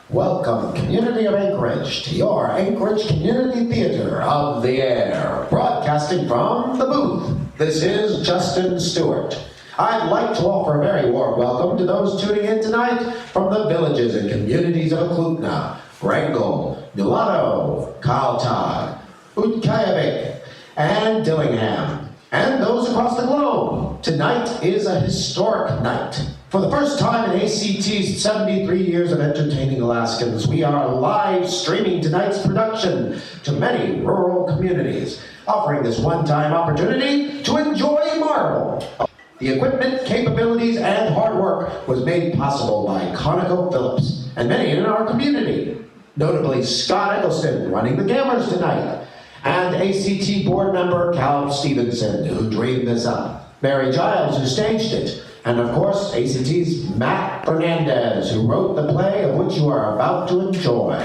Welcome, community of Anchorage, to your Anchorage Community Theater of the Air, broadcasting from the booth. This is Justin Stewart. I'd like to offer a very warm welcome to those tuning in tonight from the villages and communities of Eklutna, Wrangell, Nulato, Kaltag, Utqiagvik, and Dillingham, and those across the globe. Tonight is a historic night. For the first time in ACT's 73 years of entertaining Alaskans, we are live streaming tonight's production to many rural communities, offering this one-time opportunity to enjoy Marvel. The equipment, capabilities, and hard work was made possible by ConocoPhillips and many in our community, notably Scott Eggleston running the cameras tonight, and ACT board member Cal Stevenson, who dreamed this up, Mary Giles, who staged it, and of course, ACT's Matt Fernandez, who wrote the play of which you are about to enjoy.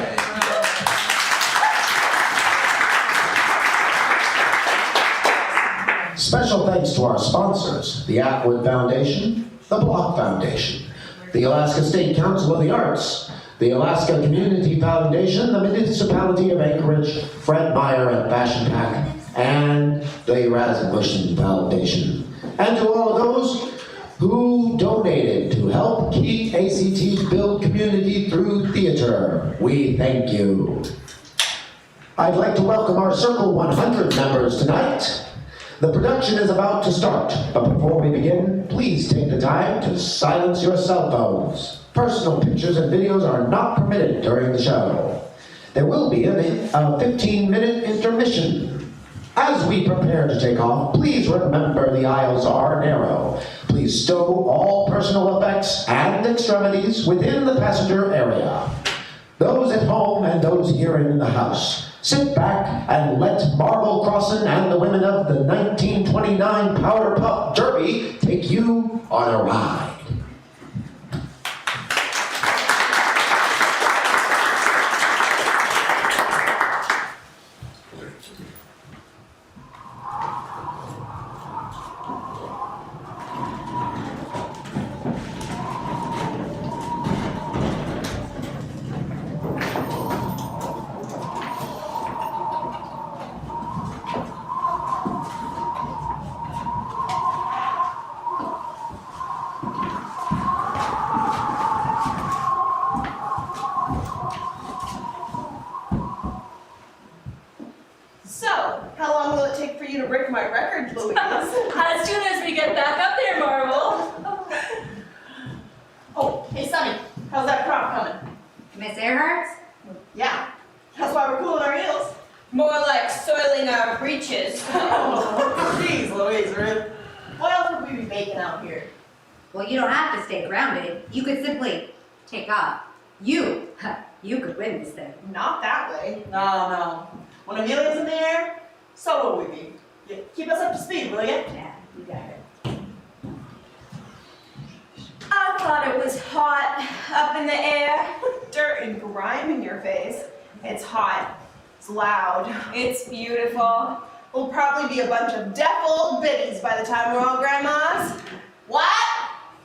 Special thanks to our sponsors, the Atwood Foundation, the Block Foundation, the Alaska State Council of the Arts, the Alaska Community Foundation, the Municipality of Anchorage, Fred Meyer at Fashion Pack, and the Rasmussen Foundation. And to all of those who donated to help keep ACT build community through theater, we thank you. I'd like to welcome our Circle 100 members tonight. The production is about to start, but before we begin, please take the time to silence your cell phones. Personal pictures and videos are not permitted during the show. There will be a 15-minute intermission. As we prepare to take off, please remember the aisles are narrow. Please stow all personal effects and extremities within the passenger area. Those at home and those here in the house, sit back and let Marvel Crosson and the women of the 1929 Powder Puff Derby take you on a ride. As soon as we get back up there, Marvel. Oh, hey Sonny, how's that crop coming? Miss Earhart? Yeah, that's why we're cooling our heels. More like soiling our breeches. Oh, jeez Louise, Ruth. What else would we be making out here? Well, you don't have to stay grounded. You could simply take off. You could win this thing. Not that way. No. When Amelia's in the air, so will we be. Yeah, keep us up to speed, will you? Yeah, you got it. I thought it was hot up in the air. Dirt and grime in your face. It's hot. It's loud. It's beautiful. We'll probably be a bunch of deaf old biddies by the time we're all grandmas. What?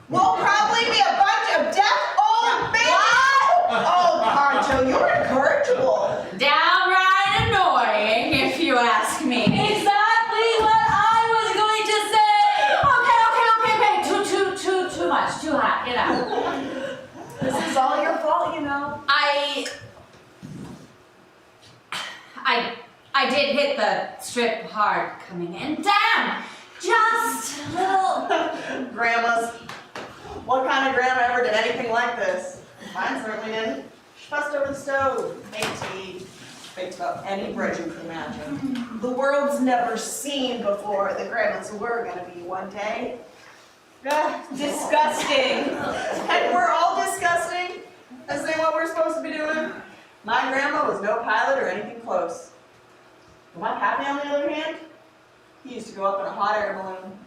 We'll probably be a bunch of deaf old biddies. What? Oh, Poncho, you're incorrigible. Downright annoying, if you ask me. Exactly what I was going to say. I did hit the strip hard coming in. Damn! Just a little. Grandmas. What kind of grandma ever did anything like this? Mine certainly didn't. She fussed over the stove, made tea, baked about any bread you could imagine. The world's never seen before the grandmas we're gonna be one day. Disgusting. And we're all disgusting. This ain't what we're supposed to be doing. My grandma was no pilot or anything close. But my pappy, on the other hand, he used to go up in a hot air balloon.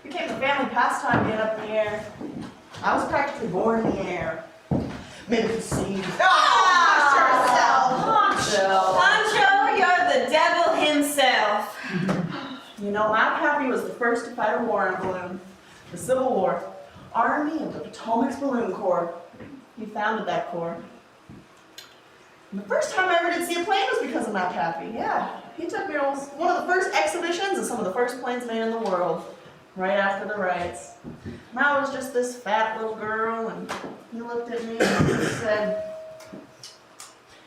It became a family pastime being up in the air. I was practically born in the air. Maybe conceived. Pancho, you're the devil himself. You know, my pappy was the first to fight a war in a balloon. The Civil War. Army of the Potomac's Balloon Corps. He founded that corps. And the first time I ever did see a plane was because of my pappy. Yeah, he took me to one of the first exhibitions of some of the first planes made in the world, right after the riots. And I was just this fat little girl, and he looked at me and he said,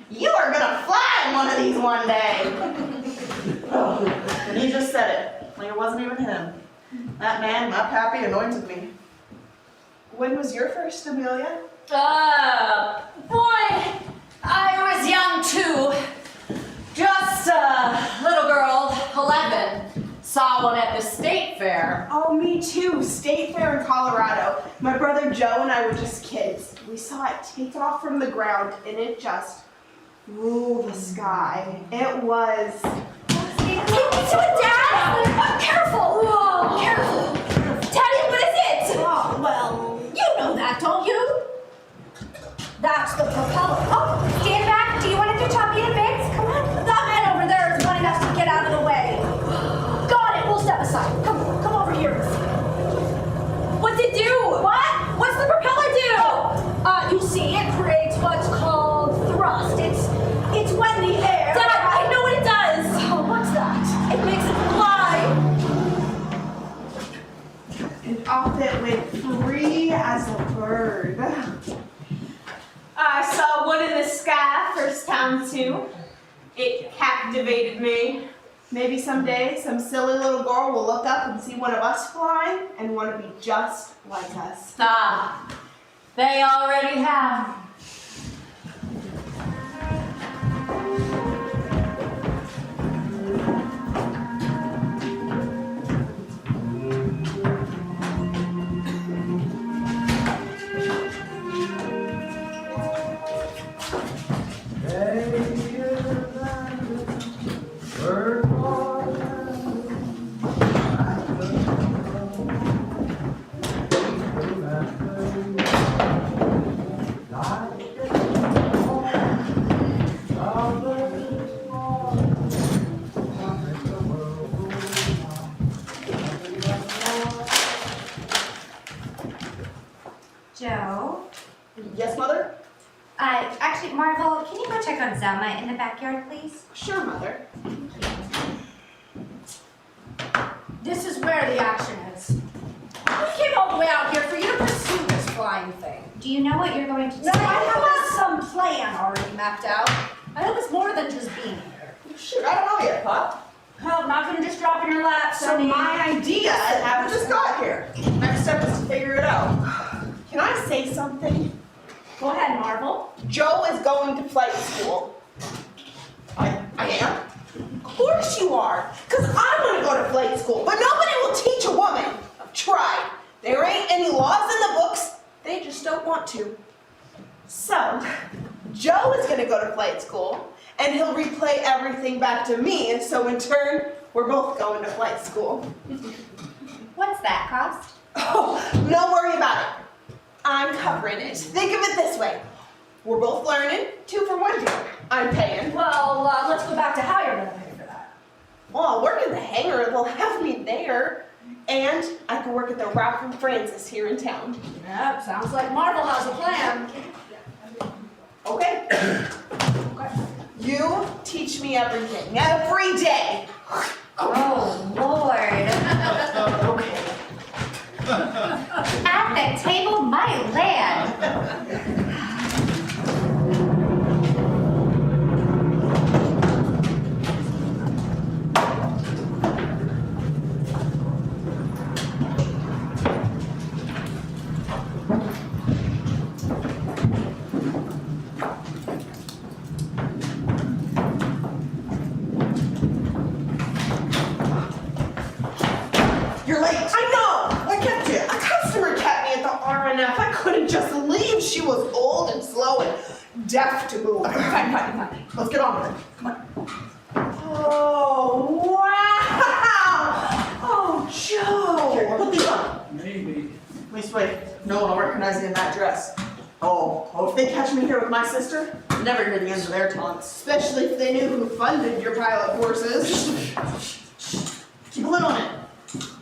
"You are gonna fly in one of these one day." And he just said it, like it wasn't even him. That man, my pappy, anointed me. When was your first, Amelia? Boy, I was young too. Just a little girl, 11. Saw one at the state fair. Oh, me too. State fair in Colorado. My brother Joe and I were just kids. We saw it take off from the ground and it just ruled the sky. It was... Take me to a dad! Careful! Whoa, careful! Daddy, what is it? Oh, well, you know that, don't you? That's the propeller. Oh, stand back. Do you want it to chop you in bits? Come on. That man over there is wanting us to get out of the way. Got it. We'll step aside. Come over here. What's it do? What? What's the propeller do? Oh, you see, it creates what's called thrust. It's when the air... Dad, I know what it does. Oh, what's that? It makes it fly. And off it went free as a bird. I saw one in the sky first time too. It captivated me. Maybe someday some silly little girl will look up and see one of us flying and want to be just like us. Ah, they already have. Joe? Yes, Mother? Actually, Marvel, can you go check on Zelma in the backyard, please? Sure, Mother. This is where the action is. We came all the way out here for you to pursue this flying thing. Do you know what you're going to do? No, I have some plan already mapped out. I hope it's more than just being here. Shoot, I don't know yet, Pop. Well, I'm not going to just drop in your lap, So Sonny. my idea is how we just got here. Next step is to figure it out. Can I say something? Go ahead, Marvel. Joe is going to flight school. I am? Of course you are. Because I want to go to flight school, but nobody will teach a woman. I've tried. There ain't any laws in the books. They just don't want to. So, Joe is going to go to flight school, and he'll replay everything back to me, and so in turn, we're both going to flight school. What's that cost? Oh, don't worry about it. I'm covering it. Think of it this way. We're both learning, 2 for 1 deal. I'm paying. Well, let's go back to how you're going to pay for that. Well, I'll work in the hangar. They'll have me there. And I can work at the Ralph and Francis here in town. Yeah, sounds like Marvel has a plan. Okay? You teach me everything, every day. Oh, Lord. Okay. At the table, my land. was old and slow and deaf to move. Fine. Let's get on with it. Come on. Oh, wow! Oh, Joe! Here, put these on. Maybe. Wait. No one will recognize me in that dress. Oh, if they catch me here with my sister, never hear the end of their taunts. Especially if they knew who funded your pilot courses. Keep a lid on it.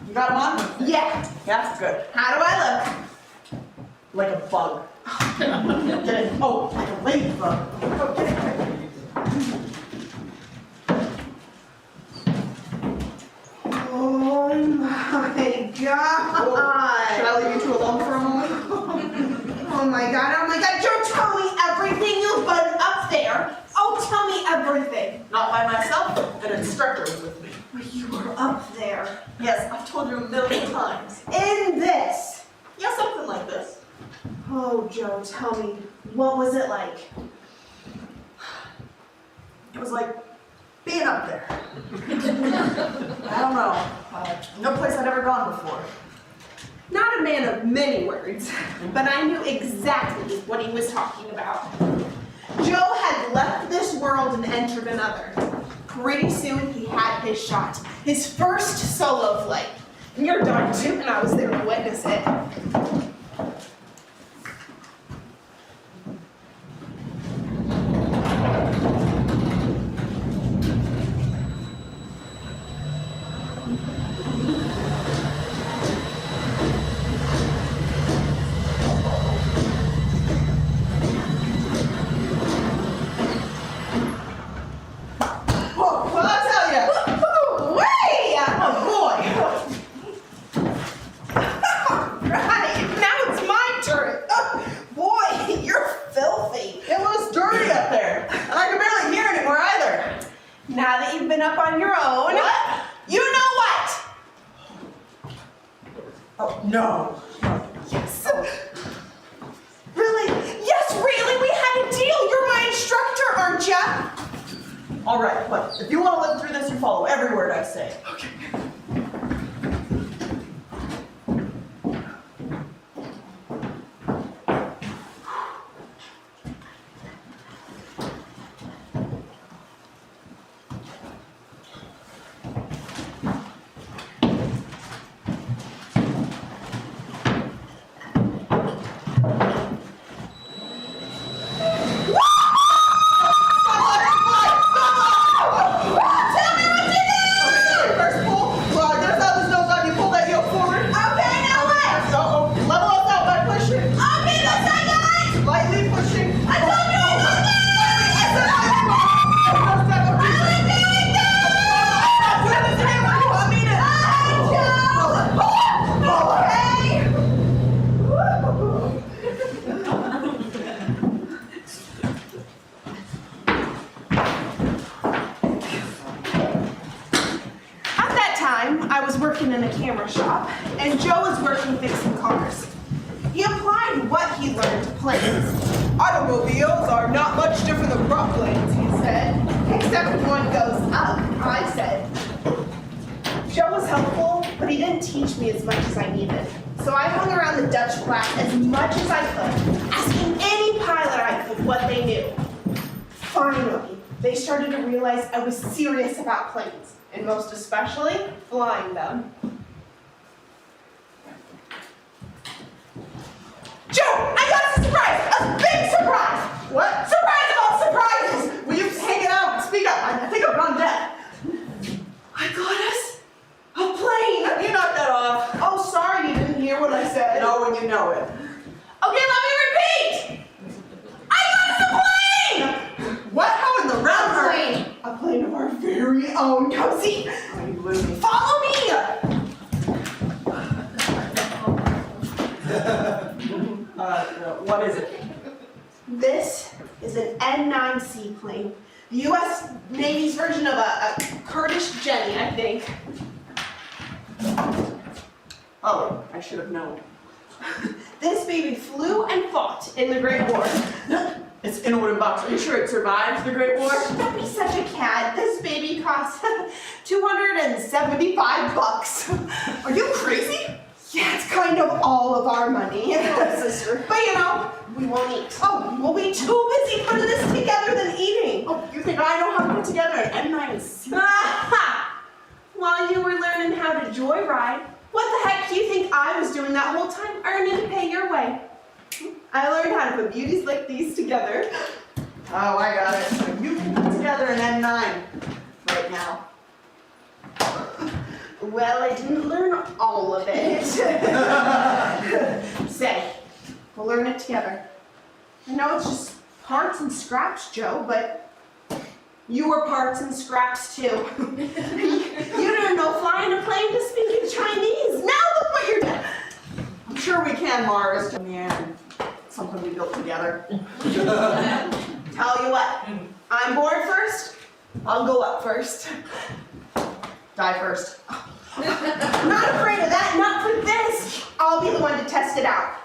You got them on? Yeah. Yeah, good. How do I look? Like a bug. Get it? Oh, like a ladybug. Oh, get it. Oh my God. Should I leave you two alone for a moment? Oh my God. Joe, tell me everything you've done up there. Oh, tell me everything. Not by myself. An instructor was with me. But you were up there. Yes, I've told you a million times. In this? Yeah, something like this. Oh, Joe, tell me, what was it like? It was like being up there. I don't know. No place I'd ever gone before. Not a man of many words, but I knew exactly what he was talking about. Joe had left this world and entered another. Pretty soon he had his shot, his first solo flight. And you're darn tootin' I was there to witness it. Now that you've been up on your own, what? You know what? Oh, no. Yes. Really? Yes, really? We had a deal. You're my instructor, aren't you? All right, but if you want to live through this, you follow every word I say. Okay. In a camera shop, and Joe was working fixing cars. He applied what he learned to planes. Automobiles are not much different than prop planes, he said, except one goes up, I said. Joe was helpful, but he didn't teach me as much as I needed. So I hung around the Dutch class as much as I could, asking any pilot I could what they knew. Finally, they started to realize I was serious about planes, and most especially, flying them. Joe, I got a surprise! A big surprise! What? Surprise of all surprises! Will you hang it out and speak up? I think I've gone deaf. I got us a plane! You knocked that off. Oh, sorry, you didn't hear what I said. No, when you know it. Okay, let me repeat! I got us a plane! What? How in the round plane? A plane of our very own. Come see. Follow me! What is it? This is an N9 seaplane. The U.S. Navy's version of a Kurdish Jenny, I think. Oh, I should have known. This baby flew and fought in the Great War. It's in a wooden box. Are you sure it survived the Great War? Don't be such a cat. This baby cost $275. Are you crazy? Yeah, it's kind of all of our money. Sister. But you know, we won't eat. Oh, we'll be too busy putting this together than eating. Oh, you think I know how to put together an M9? Aha! While you were learning how to joyride, what the heck do you think I was doing that whole time earning to pay your way? I learned how to put beauties like these together. Oh, I got it. So you can put together an M9 right now. Well, I didn't learn all of it. Say, we'll learn it together. I know it's just parts and scraps, Joe, but you were parts and scraps too. You didn't know flying a plane to speak in Chinese. Now look what you're doing. I'm sure we can, Mars. In the end, something we built together. Tell you what, I'm bored first. I'll go up first. Die first. I'm not afraid of that, not for this. I'll be the one to test it out.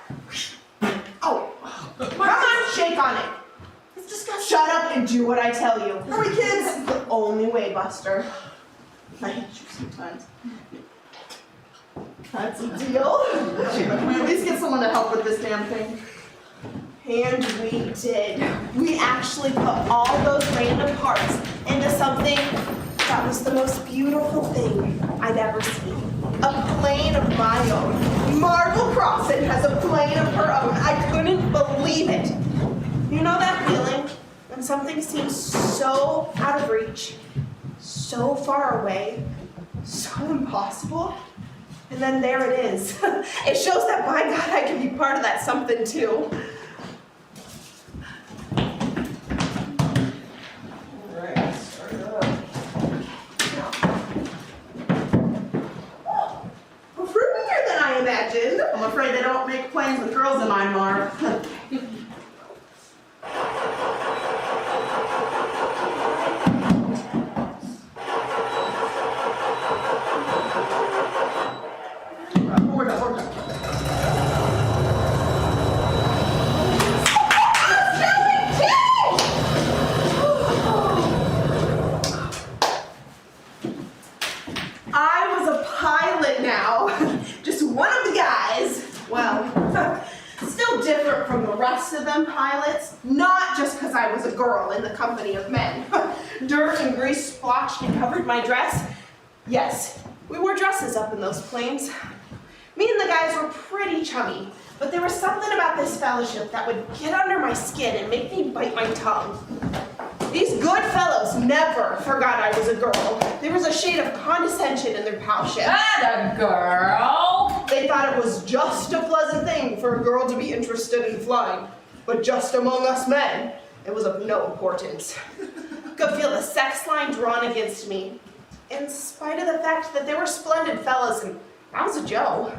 Oh, come on, shake on it. It's disgusting. Shut up and do what I tell you. Hurry, kids. The only way, Buster. I hate you sometimes. That's a deal. Can we at least get someone to help with this damn thing? And we did. We actually put all those random parts into something that was the most beautiful thing I'd ever seen. A plane of my own. Marvel Crosson has a plane of her own. I couldn't believe it. You know that feeling when something seems so out of reach, so far away, so impossible? And then there it is. It shows that, by God, I can be part of that something too. Alright, start it up. Well, fruitier than I imagined. I'm afraid they don't make planes with girls in mind, Marv. We're done. I was a pilot now. Just one of the guys. Well, still different from the rest of them pilots. Not just because I was a girl in the company of men. Dirt and grease splotched and covered my dress. Yes, we wore dresses up in those planes. Me and the guys were pretty chummy, but there was something about this fellowship that would get under my skin and make me bite my tongue. These good fellows never forgot I was a girl. There was a shade of condescension in their palship. That a girl. They thought it was just a pleasant thing for a girl to be interested in flying, but just among us men, it was of no importance. Could feel the sex line drawn against me, in spite of the fact that they were splendid fellas and I was a Joe.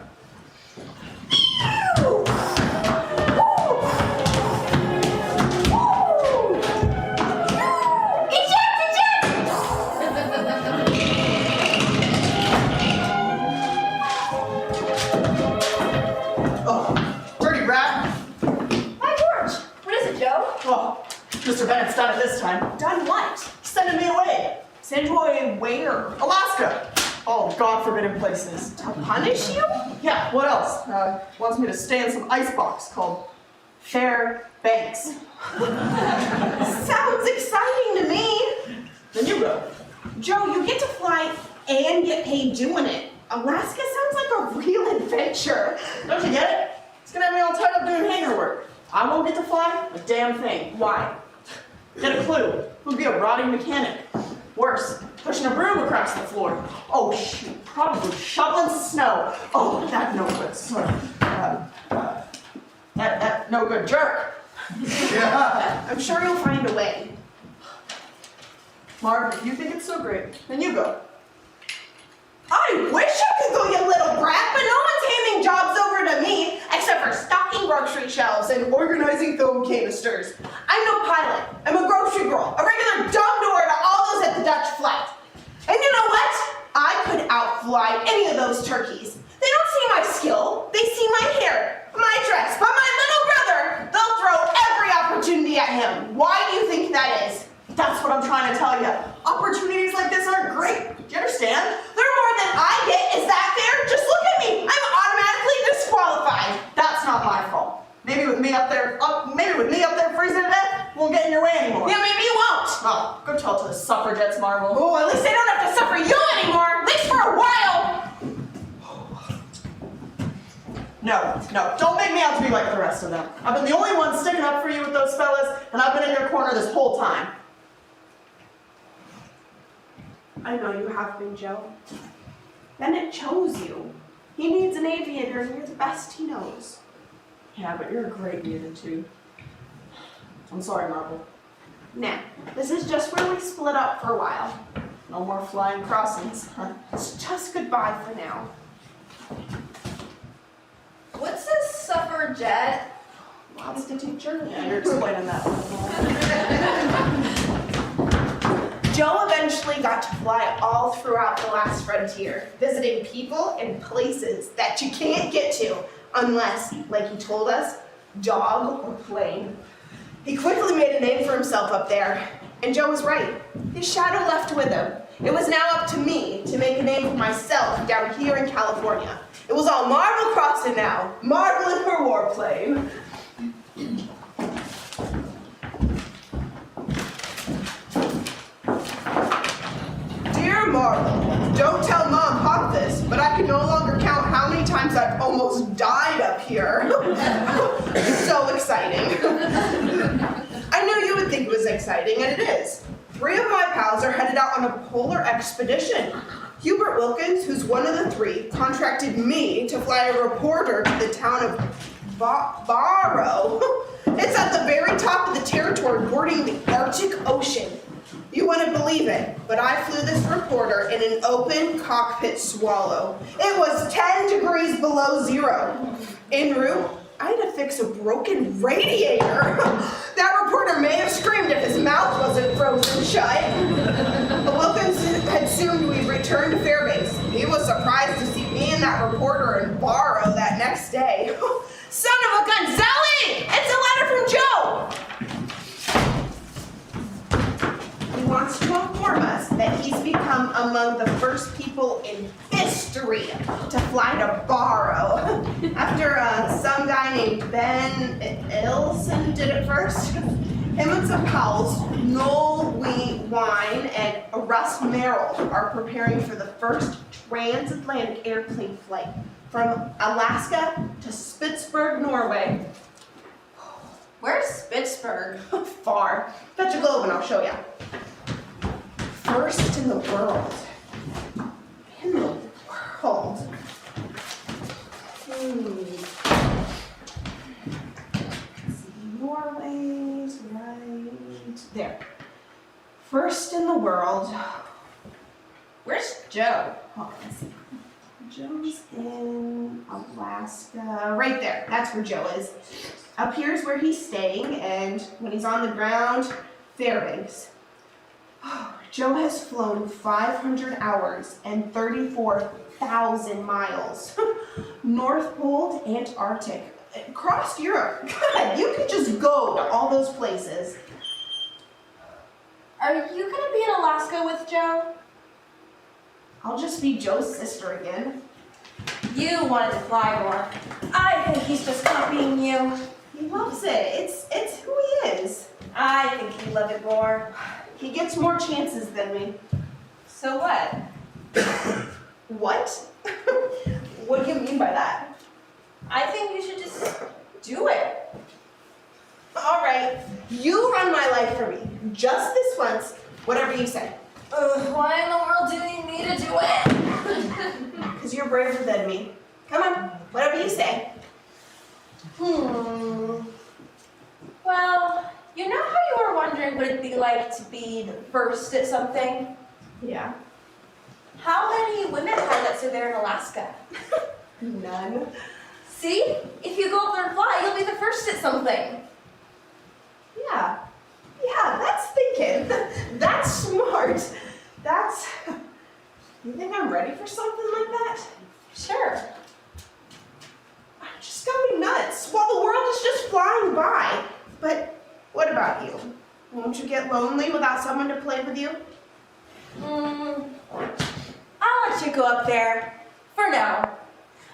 Oh, dirty rat. Hi, George. What is it, Joe? Oh, Mr. Bennett's done it this time. Done what? Sending me away. Send you away where? Alaska. Oh, God forbidden places. To punish you? Yeah, what else? Wants me to stay in some icebox called Fairbanks. Sounds exciting to me. Then you go. Joe, you get to fly and get paid doing it. Alaska sounds like a real adventure. Don't you get it? It's gonna have me all tied up doing hangar work. I won't get to fly a damn thing. Why? Get a clue. Who'd be a rotting mechanic? Worse, pushing a broom across the floor. Oh shoot, probably shoveling snow. Oh, that no good sort of, that no good jerk. Yeah. I'm sure you'll find a way. Marv, if you think it's so great, then you go. I wish I could go, you little brat, but no one's handing jobs over to me except for stocking grocery shelves and organizing film canisters. I'm no pilot. I'm a grocery girl, a regular dumb door to all those at the Dutch flight. And you know what? I could outfly any of those turkeys. They don't see my skill. They see my hair, my dress, but my little brother, they'll throw every opportunity at him. Why do you think that is? That's what I'm trying to tell you. Opportunities like this aren't great. Do you understand? They're more than I get. Is that fair? Just look at me. I'm automatically us, Marvel. Oh, at least I don't have to suffer you anymore, at least for a while. No, don't make me out to be like the rest of them. I've been the only one sticking up for you with those fellas, and I've been in your corner this whole time. I know you have been, Joe. Bennett chose you. He needs an aviator, and you're the best he knows. Yeah, but you're a great leader too. I'm sorry, Marvel. Now, this is just where we split up for a while. No more flying crossings, huh? It's just goodbye for now. What's a suffragette? Lots the teacher. Yeah, you're explaining that. Joe eventually got to fly all throughout the last frontier, visiting people and places that you can't get to unless, like he told us, dog or plane. He quickly made a name for himself up there, and Joe was right. His shadow left with him. It was now up to me to make a name for myself down here in California. It was all Marvel Crosson now, Marvel in her warplane. Dear Marvel, don't tell Mom and Pop this, but I can no longer count how many times I've almost died up here. So exciting. I knew you would think it was exciting, and it is. 3 of my pals are headed out on a polar expedition. Hubert Wilkins, who's one of the 3, contracted me to fly a reporter to the town of Barrow. It's at the very top of the territory bordering the Arctic Ocean. You wouldn't believe it, but I flew this reporter in an open cockpit swallow. It was 10 degrees below zero. En route, I had to fix a broken radiator. That reporter may have screamed if his mouth wasn't frozen shut. But Wilkins had assumed we'd return to Fairbanks. He was surprised to see me and that reporter in Barrow that next day. Son of a gun, Zelly! It's a letter from Joe! He wants to inform us that he's become among the first people in history to fly to Barrow. After some guy named Ben Ilson did it first. Him and some pals, Noel Wine and Russ Merrill, are preparing for the first transatlantic airplane flight from Alaska to Spitsberg, Norway. Where's Spitsberg? Far. Fetch a globe and I'll show you. First in the world. In the world. Norway's right there. First in the world. Where's Joe? Oh, let's see. Joe's in Alaska. Right there. That's where Joe is. Up here's where he's staying, and when he's on the ground, Fairbanks. Joe has flown 500 hours and 34,000 miles. North Pole to Antarctic. Across Europe. God, you could just go to all those places. Are you gonna be in Alaska with Joe? I'll just be Joe's sister again. You wanted to fly more. I think he's just copying you. He loves it. It's who he is. I think he'd love it more. He gets more chances than me. So what? What? What do you mean by that? I think you should just do it. All right, you run my life for me. Just this once, whatever you say. Why in the world do you need me to do it? Because you're braver than me. Come on, whatever you say. Well, you know how you were wondering what it'd be like to be the first at something? Yeah. How many women pilots are there in Alaska? None. See? If you go up there and fly, you'll be the first at something. Yeah, that's thinking. That's smart. You think I'm ready for something like that? Sure. Just got me nuts while the world is just flying by. But what about you? Won't you get lonely without someone to play with you? I'll let you go up there. For now.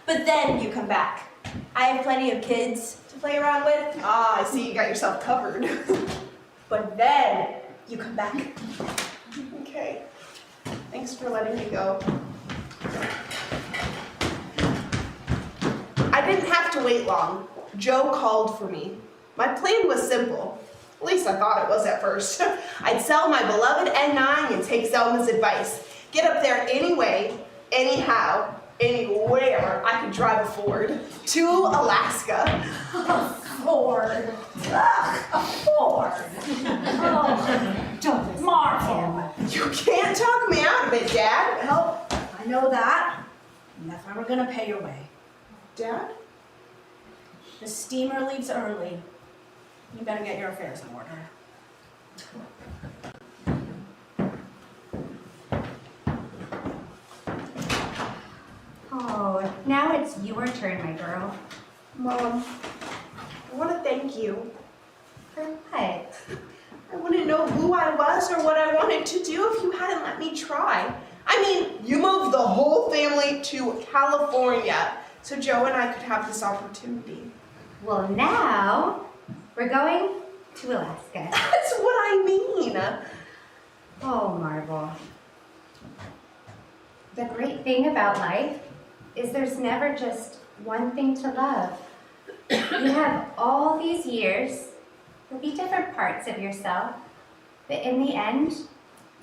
But then you come back. I have plenty of kids to play around with. Ah, I see you got yourself covered. But then you come back. Okay. Thanks for letting me go. I didn't have to wait long. Joe called for me. My plan was simple. At least I thought it was at first. I'd sell my beloved N9 and take Zelma's advice. Get up there anyway, anyhow, anywhere I could drive a Ford to Alaska. Ford. Ugh, a Ford. Oh, don't Marvel. You can't talk me out of it, Dad. Well, I know that. And if I were gonna pay your way. Dad? The steamer leaves early. You better get your affairs in order. Oh, now it's your turn, my girl. Mom, I want to thank you. For what? I wouldn't know who I was or what I wanted to do if you hadn't let me try. I mean, you moved the whole family to California so Joe and I could have this opportunity. Well, now we're going to Alaska. That's what I mean. Oh, Marvel. The great thing about life is there's never just one thing to love. You have all these years, there'll be different parts of yourself, but in the end,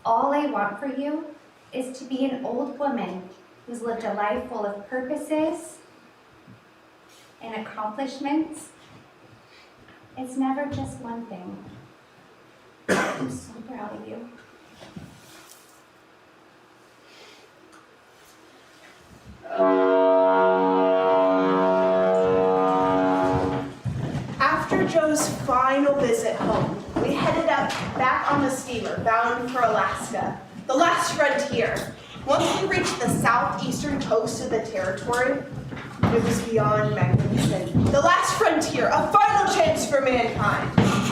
all I want for you is to be an old woman who's lived a life full of purposes and accomplishments. It's never just one thing. I'm so proud of you. After Joe's final visit home, we headed up back on the steamer bound for Alaska, the last frontier. Once we reached the southeastern coast of the territory, it was beyond magnificent. The last frontier, a final chance for mankind.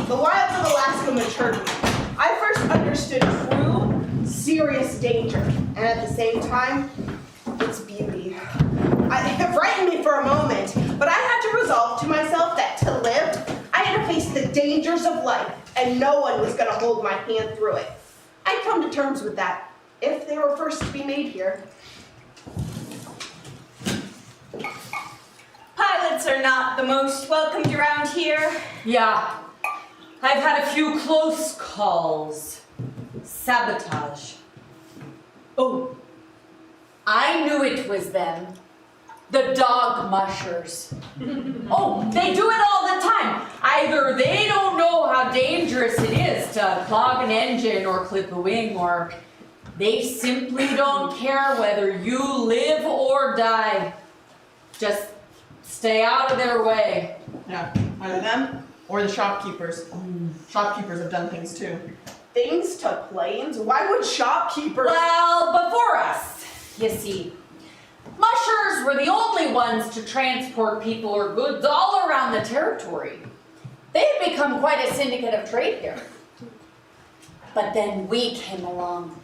The wilds of Alaska matured me. I first understood true, serious danger, and at the same time, its beauty. It frightened me for a moment, but I had to resolve to myself that to live, I had to face the dangers of life, and no one was going to hold my hand through it. I'd come to terms with that, if they were first to be made here. Pilots are not the most welcomed around here. Yeah, I've had a few close calls. Sabotage. Oh, I knew it was them. The dog mushers. Oh, they do it all the time. Either they don't know how dangerous it is to clog an engine or clip a wing, or they simply don't care whether you live or die. Just stay out of their way. Yeah, either them or the shopkeepers. Shopkeepers have done things too. Things to planes? Why would shopkeepers? Well, before us, you see, mushers were the only ones to transport people or goods all around the territory. They had become quite a syndicate of trade here. But then we came along,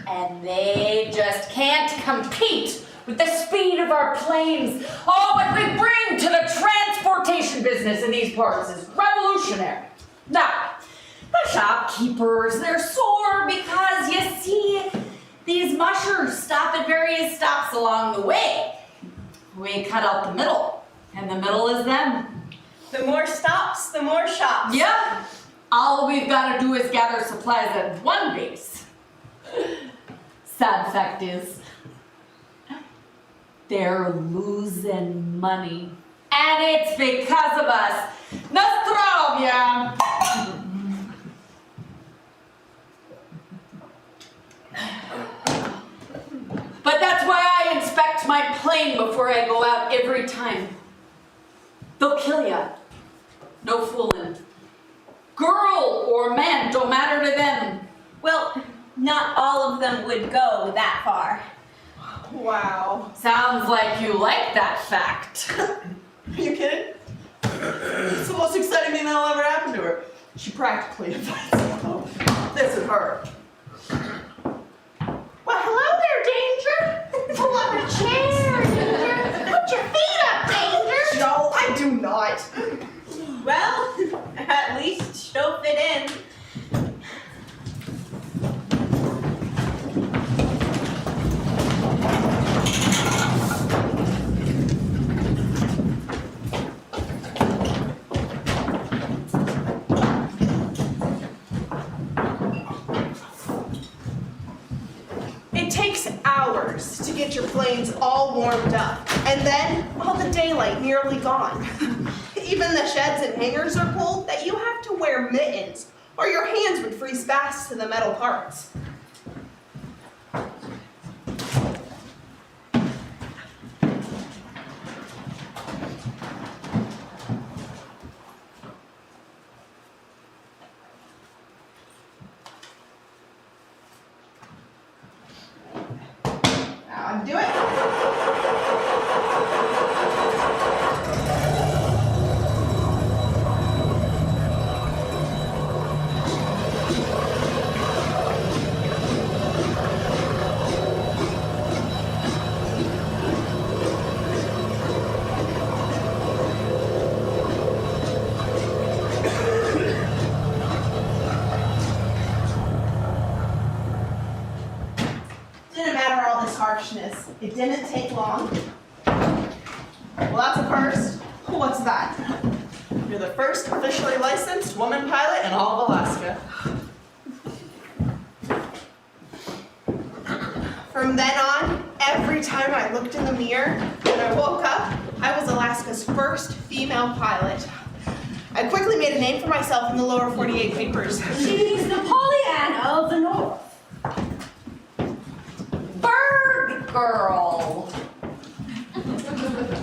and they just can't compete with the speed of our planes. Oh, what we bring to the transportation business in these parts is revolutionary. Now, the shopkeepers, they're sore because, you see, these mushers stop at various stops along the way. We cut out the middle, and the middle is them. The more stops, the more shops. Yeah, all we've got to do is gather supplies at one base. Sad fact is, they're losing money. And it's because of us. Nostrovia! But that's why I inspect my plane before I go out every time. They'll kill ya. No fooling. Girl or man, don't matter to them. Well, not all of them would go that far. Wow. Sounds like you like that fact. Are you kidding? It's the most exciting thing that'll ever happen to her. She practically invites me home. This is her. Well, hello there, Danger. Pull up a chair, Danger. Put your feet up, Danger. No, I do not. Well, at least she'll fit in. hours to get your planes all warmed up, and then all the daylight nearly gone. Even the sheds and hangars are cold that you have to wear mittens, or your hands would freeze fast to the metal parts. Now undo it. Didn't matter all this harshness. It didn't take long. Well, that's a first. What's that? You're the first officially licensed woman pilot in all of Alaska. From then on, every time I looked in the mirror and I woke up, I was Alaska's first female pilot. I quickly made a name for myself in the lower 48 papers. She's the Pollyanna of the North. Bird girl.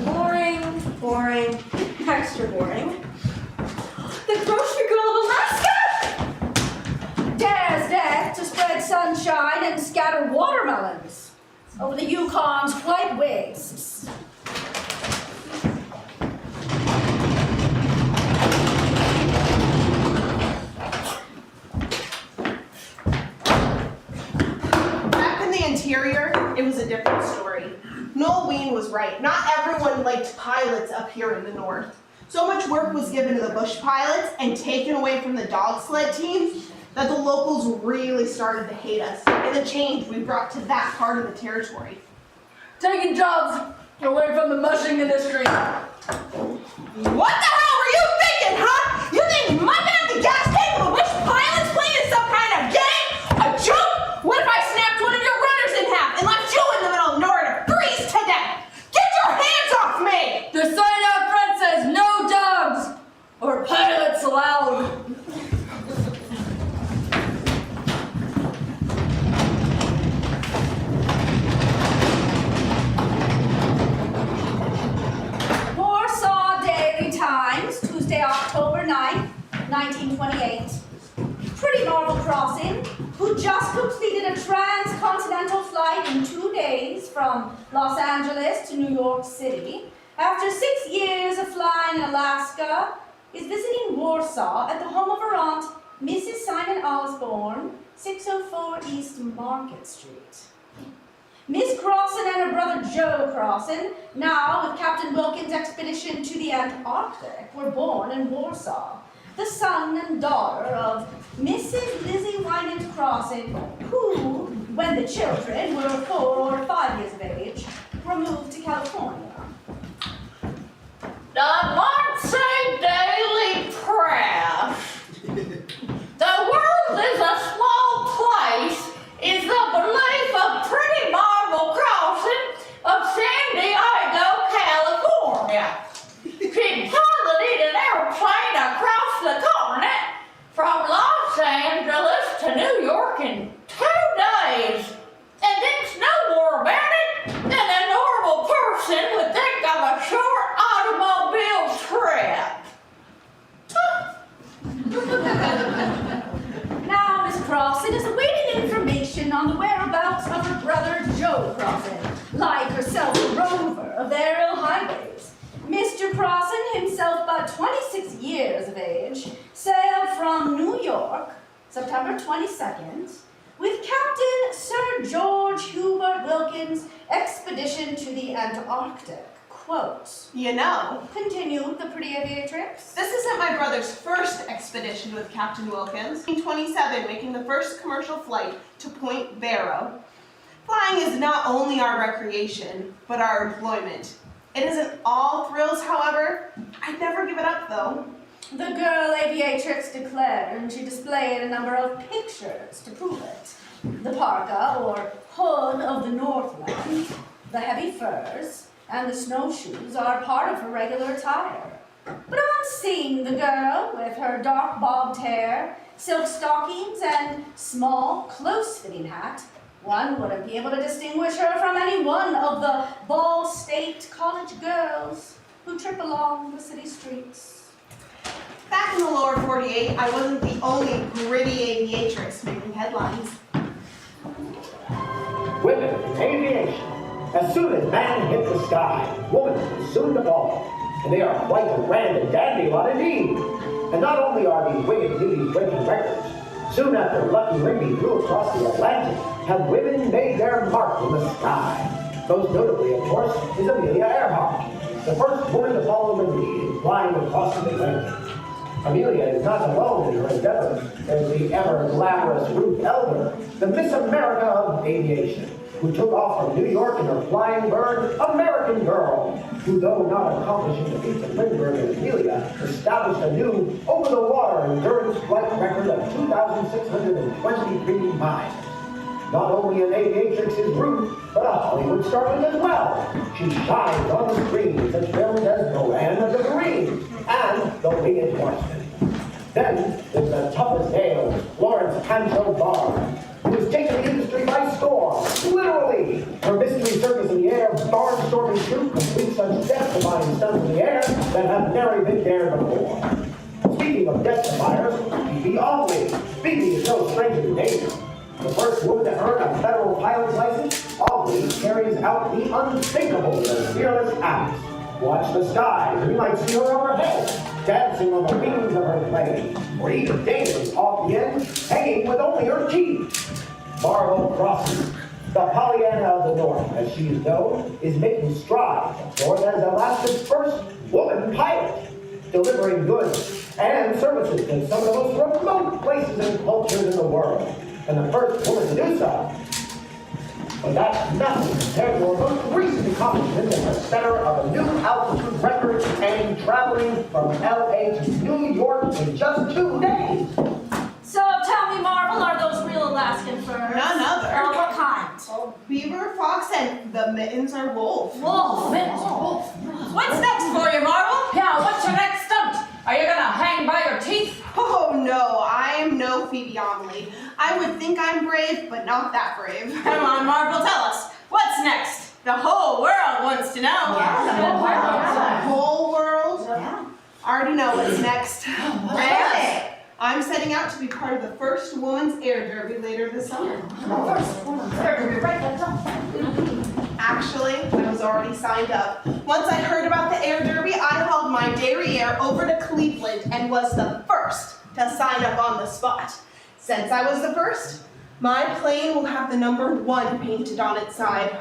Boring, boring, extra boring. The grocery girl of Alaska! Dares death to spread sunshine and scatter watermelons over the Yukon's white wastes. Back in the interior, it was a different story. Noel Ween was right. Not everyone liked pilots up here in the north. So much work was given to the bush pilots and taken away from the dog sled teams that the locals really started to hate us and the change we brought to that part of the territory. Taking jobs away from the mushing industry. What the hell were you thinking, huh? You think mugging at the gas tank of a bush pilot's plane is some kind of game? A joke? What if I snapped one of your runners in half and left you in the middle of nowhere to freeze to death? Get your hands off me! The sign out front says no dogs or pilots allowed. Warsaw Daily Times, Tuesday, October 9th, 1928. Pretty Marvel Crosson, who just completed a transcontinental flight in 2 days from Los Angeles to New York City, after 6 years of flying in Alaska, is visiting Warsaw at the home of her aunt, Mrs. Simon Osborne, 604 East Market Street. Miss Crosson and her brother Joe Crosson, now with Captain Wilkins' expedition to the Antarctic, were born in Warsaw, the son and daughter of Mrs. Lizzie Winant Crosson, who, when the children were 4 or 5 years of age, were moved to California. The Marseille Daily Press. The world is a small place is the belief of Pretty Marvel Crosson of San Diego, California. She piloted an airplane across the continent from Los Angeles to New York in 2 days and thinks no more about it than a normal person would think of a short automobile trip. Now Miss Crosson is awaiting information on the whereabouts of her brother Joe Crosson, like herself a rover of the aerial highways. Mr. Crosson, himself but 26 years of age, sailed from New York, September 22nd, with Captain Sir George Hubert Wilkins' expedition to the Antarctic. Quote, You know, continued the pretty aviatrix. this isn't my brother's first expedition with Captain Wilkins. In 27, making the first commercial flight to Point Barrow. Flying is not only our recreation, but our employment. It isn't all thrills, however. I'd never give it up, though. The girl aviatrix declared, and she displayed a number of pictures to prove it. The parka, or hood of the Northland, the heavy furs, and the snowshoes are part of her regular attire. But on seeing the girl with her dark bobbed hair, silk stockings, and small, close-fitting hat, one wouldn't be able to distinguish her from any one of the Ball State college girls who trip along the city streets. Back in the lower 48, I wasn't the only gritty aviatrix making headlines. Women in aviation. As soon as man hit the sky, woman is soon to follow. And they are quite a grand and dandy lot indeed. And not only are these winged beauties breaking records, soon after Lucky Ringy flew across the Atlantic, have women made their mark in the sky. Most notably, of course, is Amelia Earhart, the first woman to follow the lead in flying across the Atlantic. Amelia is not alone in her endeavor. There's the ever-glamorous Ruth Elder, the Miss America of aviation, who took off from New York in her flying bird, American Girl, who, though not accomplishing the feats of Lindbergh and Amelia, established a new over-the-water endurance flight record of 2,623 miles. Not only an aviatrix is Ruth, but a Hollywood starlet as well. She shines on the screen in such films as Joanne the Marine and The Winged Horseman. Then there's the toughest nails, Florence Pancho Barr, who has taken the industry by storm, literally. Her mystery circus in the air, barnstorming troupe completes such death-defying stunts in the air that have never been dared before. Speaking of death-defiers, Phoebe Oddly. Phoebe is no stranger to danger. The first woman to earn a federal pilot's license, Aubrey carries out the unthinkable with a fearless act. Watch the skies, and you might see her overhead, dancing on the wings of her plane, or even dancing off the end, hanging with only her teeth. Marvel Crosson, the Pollyanna of the North, as she is known, is making strides north as Alaska's first woman pilot, delivering goods and services to some of the most remote places and cultures in the world, and the first woman to do so. But that's nothing compared to her most recent accomplishment as the setter of a new altitude record and traveling from LA to New York in just 2 days. So tell me, Marvel, are those real Alaskan furs? None other. Or what kind? Oh, beaver, fox, and the mittens are wolf. Wolf. What's next for you, Marvel? Yeah, what's your next stunt? Are you gonna hang by your teeth? Oh no, I am no Phoebe Omley. I would think I'm brave, but not that brave. Come on, Marvel, tell us. What's next? The whole world wants to know. The whole world? Yeah. I already know what's next. Really? I'm setting out to be part of the first women's air derby later this summer. Actually, I was already signed up. Once I heard about the air derby, I hauled my derriere over to Cleveland and was the first to sign up on the spot. Since I was the first, my plane will have the number 1 painted on its side.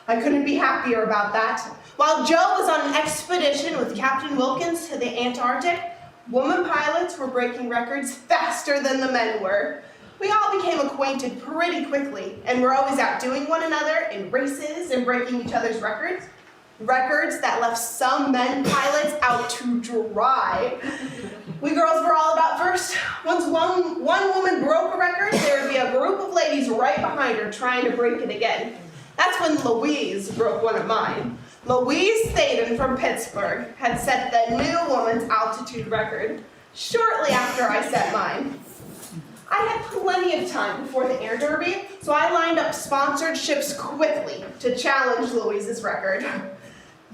I couldn't be happier about that. While Joe was on an expedition with Captain Wilkins to the Antarctic, women pilots were breaking records faster than the men were. We all became acquainted pretty quickly, and we're always outdoing one another in races and breaking each other's records. Records that left some men pilots out to dry. We girls were all about first. Once one woman broke a record, there would be a group of ladies right behind her trying to break it again. That's when Louise broke one of mine. Louise Thaden from Pittsburgh had set the new woman's altitude record shortly after I set mine. I had plenty of time before the air derby, so I lined up sponsored ships quickly to challenge Louise's record.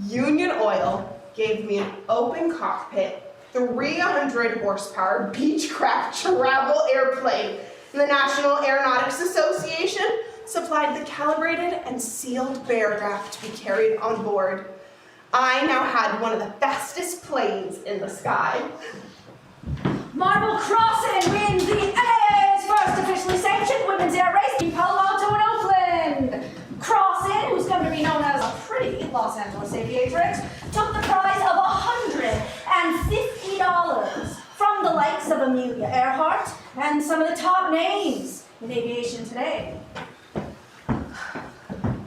Union Oil gave me an open cockpit, 300 horsepower Beechcraft travel airplane, and the National Aeronautics Association supplied the calibrated and sealed barograph to be carried on board. I now had one of the fastest planes in the sky. Marvel Crosson wins the AAA's first officially sanctioned women's air race in Palo Alto and Oakland. Crosson, who's come to be known as a pretty Los Angeles aviatrix, took the prize of $150 from the likes of Amelia Earhart and some of the top names in aviation today.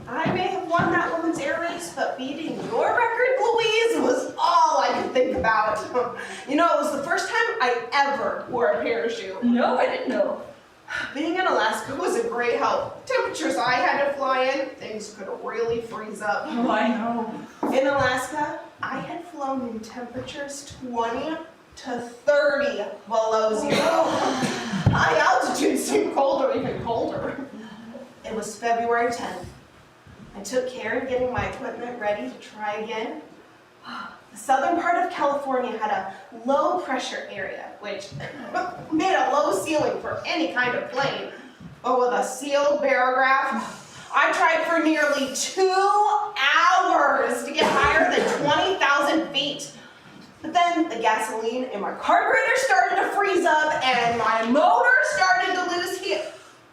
I may have won that woman's air race, but beating your record, Louise, was all I could think about. You know, it was the first time I ever wore a parachute. No, I didn't know. Being in Alaska was a great help. Temperatures I had to fly in, things could really freeze up. Oh, I know. In Alaska, I had flown in temperatures 20 to 30 below zero. High altitude seemed colder, even colder. It was February 10th. I took care of getting my equipment ready to try again. The southern part of California had a low pressure area, which made a low ceiling for any kind of plane. But with a sealed barograph, I tried for nearly 2 hours to get higher than 20,000 feet. But then the gasoline in my carburetor started to freeze up and my motor started to lose heat.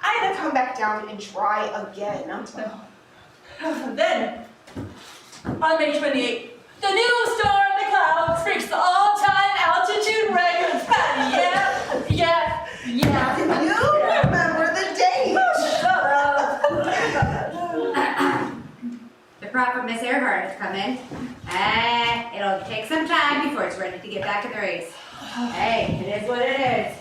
I had to come back down and try again. Then, on May 28th, the new star in the clouds breaks the all-time altitude record. Yeah. You remember the date? Shut up. The proper Miss Earhart is coming. It'll take some time before it's ready to get back in the race. Hey, it is what it is.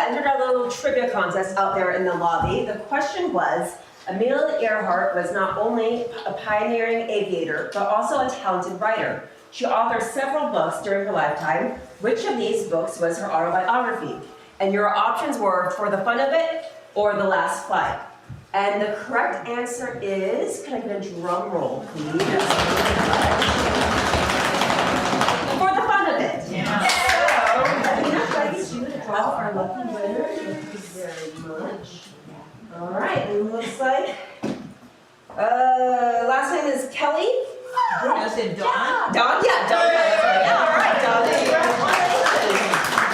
entered a little trivia contest out there in the lobby. The question was, Amelia Earhart was not only a pioneering aviator, but also a talented writer. She authored several books during her lifetime. Which of these books was her autobiography? And your options were For the Fun of It or The Last Flight. And the correct answer is, can I get a drum roll, please? For the Fun of It. Yeah. So, you draw our lucky winner. Thank you very much. All right, it looks like, last name is Kelly. I said Dawn. Dawn, yeah, Dawn. Yeah, all right, Dawn.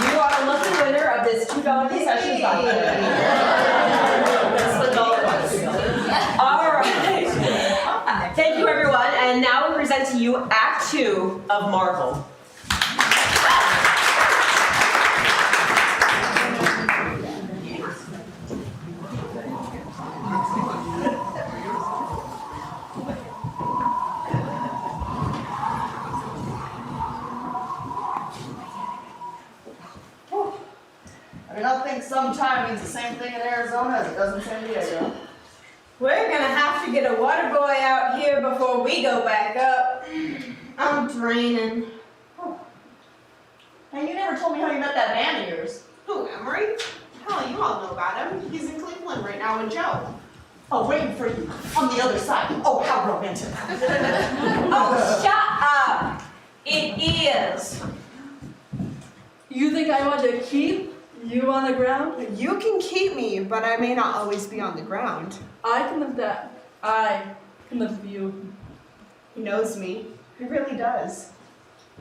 You are the lucky winner of this $2 concession voucher. That's what all it was. All right. Thank you, everyone. And now we present to you Act 2 of Marvel. I mean, I think sometime means the same thing in Arizona as it does in San Diego. We're gonna have to get a water boy out here before we go back up. I'm draining. Hey, you never told me how you met that man of yours. Who, Emery? Hell, you all know about him. He's in Cleveland right now with Joe. Oh, waiting for you on the other side. Oh, how romantic. Oh, shut up! It is. You think I want to keep you on the ground? You can keep me, but I may not always be on the ground. I can live that. I can live with you. He knows me. He really does.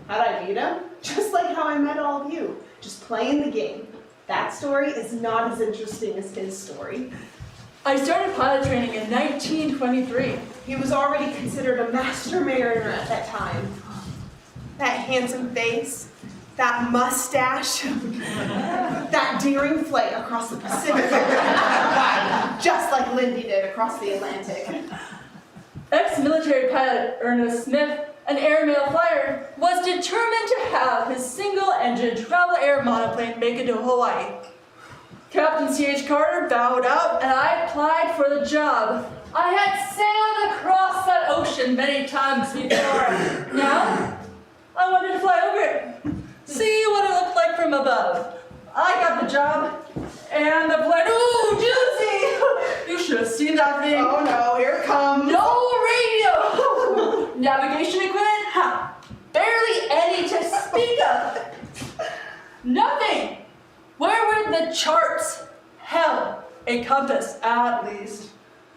How'd I meet him? Just like how I met all of you. Just playing the game. That story is not as interesting as his story. I started pilot training in 1923. He was already considered a master mariner at that time. That handsome face, that mustache, that daring flight across the Pacific, just like Lindy did across the Atlantic. Ex-military pilot Ernest Smith, an airmail flyer, was determined to have his single-engine travel air monoplane make it to Hawaii. Captain C.H. Carter bowed out, and I applied for the job. I had sailed across that ocean many times before. Now, I wanted to fly over it, see what it looked like from above. I got the job, and the plane, ooh, juicy! You should have seen that thing. Oh no, here it comes. No radio! Navigation equipment? Ha! Barely any to speak of. Nothing! Where were the charts? Hell, a compass, at least.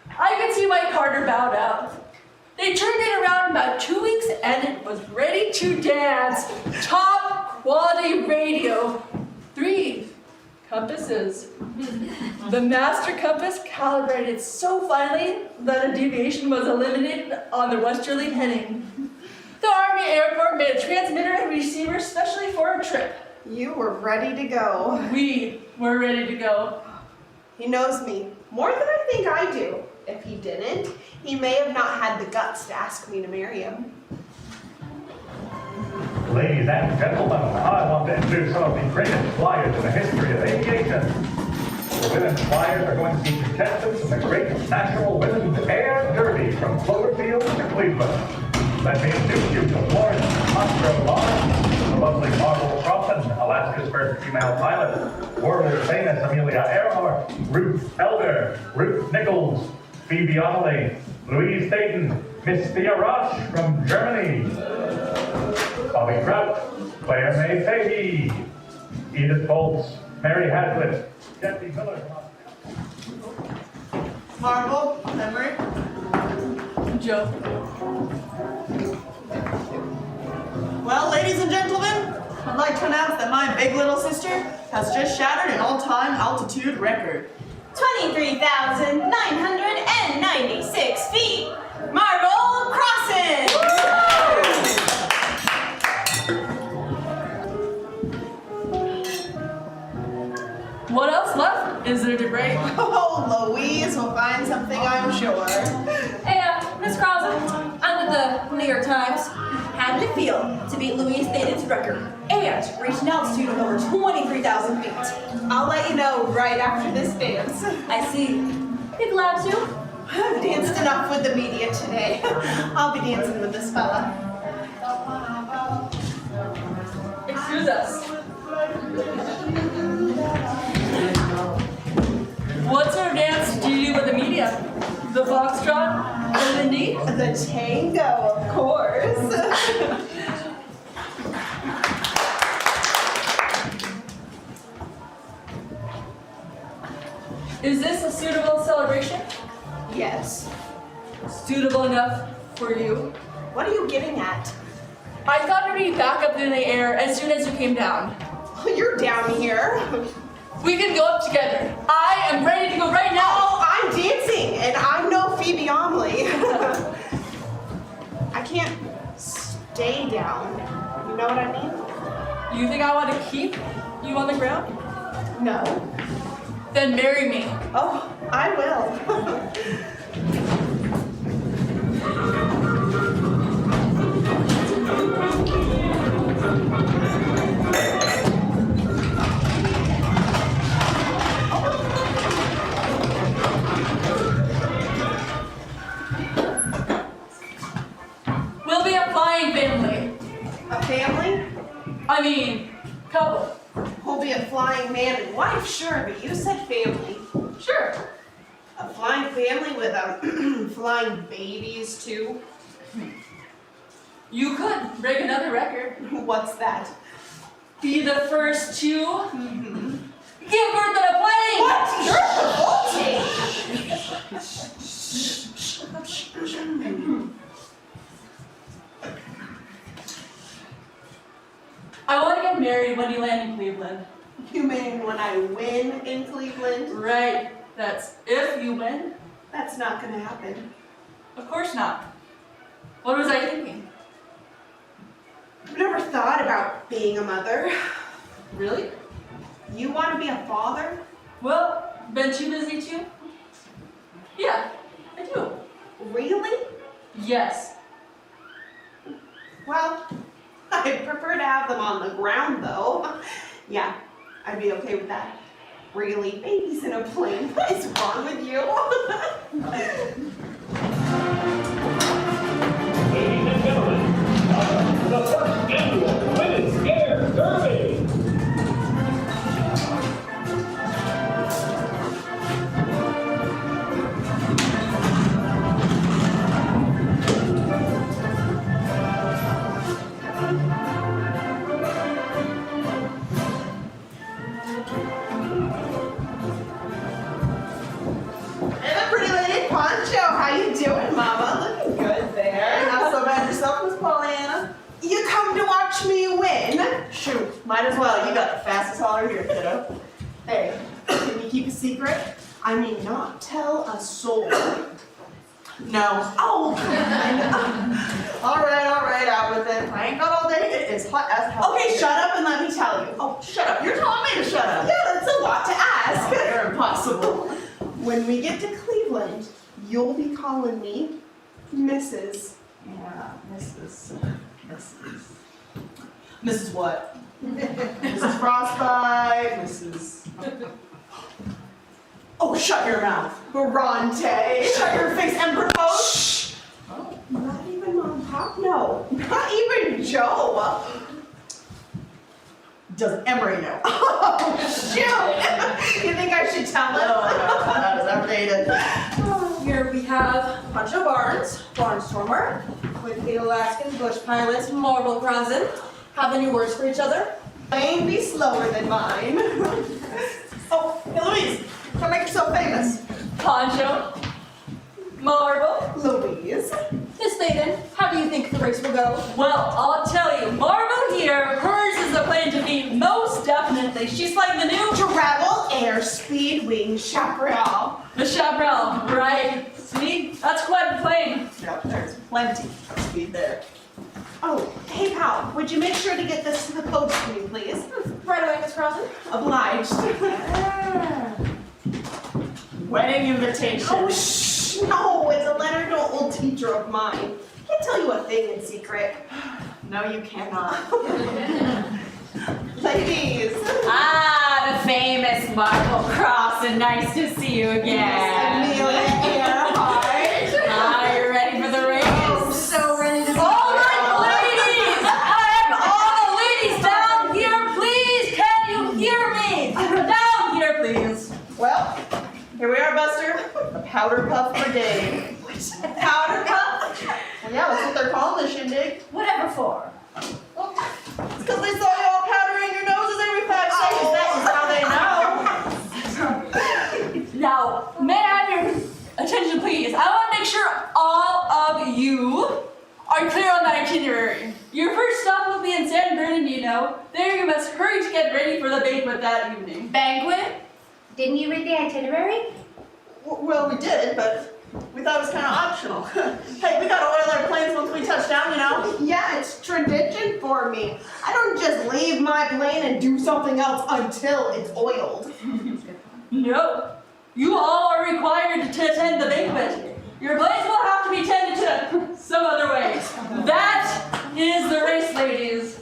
I could see why Carter bowed out. They turned it around about 2 weeks and it was ready to dance. Top quality radio. 3 compasses. The master compass calibrated so finely that a deviation was eliminated on the westerly heading. The Army Air Corps made a transmitter and receiver specially for a trip. You were ready to go. We were ready to go. He knows me more than I think I do. If he didn't, he may have not had the guts to ask me to marry him. Ladies and gentlemen, I want to introduce some of the greatest flyers in the history of aviation. The women flyers are going to be contestants in the great National Women's Air Derby from Cloverfield to Cleveland. Let me introduce you to Florence Oscar the lovely Marvel Crosson, Alaska's first female pilot, world-famous Amelia Earhart, Ruth Elder, Ruth Nichols, Phoebe Amelie, Louise Staten, Miss Thea Roche from Germany, Bobby Trout, Claire May Fahey, Edith Bolts, Mary Hadcliffe, Jesse Miller. Marvel, Emery. Joe. Well, ladies and gentlemen, I'd like to announce that my big little sister has just shattered an all-time altitude record. 23,996 feet. Marvel Crosson! What else left is there to break? Oh, Louise will find something, I'm sure. Hey, Miss Crosson, I'm the the New York Times. How did it feel to beat Louise Thaden's record and reach an altitude of over 23,000 feet? I'll let you know right after this dance. I see. Big lab too? I've danced enough with the media today. I'll be dancing with this fella. Excuse us. What sort of dance do you do with the media? The foxtrot? The Lindy? The tango, of course. Is this a suitable celebration? Yes. Suitable enough for you? What are you getting at? I thought we'd be back up in the air as soon as you came down. You're down here. We can go up together. I am ready to go right now. Oh, I'm dancing, and I'm no Phoebe Omley. I can't stay down. You know what I mean? You think I want to keep you on the ground? No. Then marry me. Oh, I will. We'll be a flying family. A family? I mean, couple. We'll be a flying man and wife, sure, but you said family. Sure. A flying family with flying babies, too? You could break another record. What's that? Be the first to give birth to a plane. What? You're revolting! I want to get married when you land in Cleveland. You mean when I win in Cleveland? Right. That's if you win. That's not gonna happen. Of course not. What was I thinking? I've never thought about being a mother. Really? You want to be a father? Well, been too busy too? Yeah, I do. Really? Yes. Well, I'd prefer to have them on the ground, though. Yeah, I'd be okay with that. Really? Babies in a plane? What is wrong with you? Ladies and gentlemen, the first annual Women's Air Derby. Hey, the pretty lady Poncho, how you doing, Mama? Looking good there. Not so bad yourself, Miss Pollyanna. You come to watch me win? Shoot, might as well. You got the fastest hauler here, kiddo. Hey, can you keep a secret? I mean, not tell a soul. No. Oh, all right, out with it. I ain't got all day. It is hot as hell. Okay, shut up and let me tell you. Oh, shut up. You're telling me to shut up. Yeah, that's a lot to ask. You're impossible. When we get to Cleveland, you'll be calling me Mrs. Yeah, Mrs. what? Mrs. Frostbite, Mrs. Oh, shut your mouth. Bronte. Shut your face and propose. Shh. Oh, not even Mom Pop? No. Not even Joe. Does Emery know? Oh, shoot. You think I should tell him? No, that is outdated. Here we have Poncho Barnes, Barnstormer, with the Alaskan Bush Pilots, Marvel Crosson. Have any words for each other? Plane be slower than mine. Oh, hey Louise, don't make yourself famous. Poncho. Marvel. Louise. Miss Thaden, how do you think the race will go? Well, I'll tell you, Marvel here, hers is the plane to beat most definitely. She's flying the new Travel Air Speed Wing Chaparral. The Chaparral, right? See, that's quite a plane. Yep, there's plenty of speed there. Oh, hey pal, would you make sure to get this to the post for me, please? Right away, Miss Crosson. Obliged. Wedding invitation. Oh, shh. No, it's a letter to an old teacher of mine. can tell you a thing in secret. No, you cannot. Ladies. Ah, the famous Marvel Crosson. Nice to see you again. Amelia Earhart. Ah, you're ready for the race? Oh, so ready to All right, ladies! I have all the ladies down here, please! Can you hear me? Down here, please! Well, here we are, Buster. The Powder Puff Brigade. Powder puff. Well, yeah, that's what they're calling this shindig. Whatever for. Well, it's because they saw you all powdering your noses every 5 seconds. That is how they know. Now, may I have your attention, please? I want to make sure all of you are clear on the itinerary. Your first stop will be in San Bernardino. There you must hurry to get ready for the banquet that evening. Banquet? Didn't you read the itinerary? Well, we did, but we thought it was kind of optional. Hey, we gotta oil our planes once we touch down, you know? Yeah, it's tradition for me. I don't just leave my plane and do something else until it's oiled. No, you all are required to attend the banquet. Your planes will have to be tended to some other way. That is the race, ladies.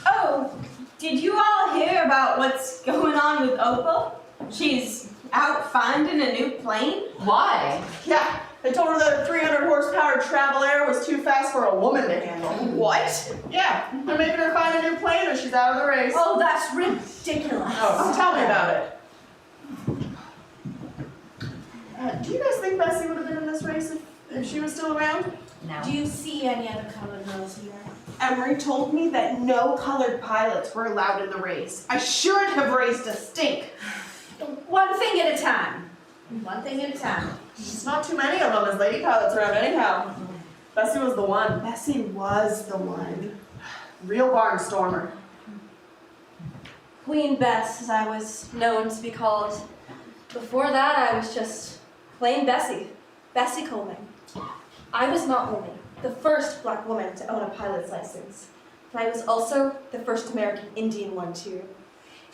Oh, did you all hear about what's going on with Opal? She's out finding a new plane. Why? Yeah, they told her that a 300 horsepower Travel Air was too fast for a woman to handle. What? Yeah, they're making her find a new plane or she's out of the race. Oh, that's ridiculous. Oh, tell me about it. Do you guys think Bessie would have been in this race if she was still around? No. Do you see any other colored girls here? Emery told me that no colored pilots were allowed in the race. I should have raised a stink. One thing at a time. One thing at a time. There's not too many of them as lady pilots around anyhow. Bessie was the one. Bessie was the one. Real barnstormer. Queen Bess, as I was known to be called. Before that, I was just plain Bessie. Bessie Coleman. I was not only the first black woman to own a pilot's license, but I was also the first American Indian one too.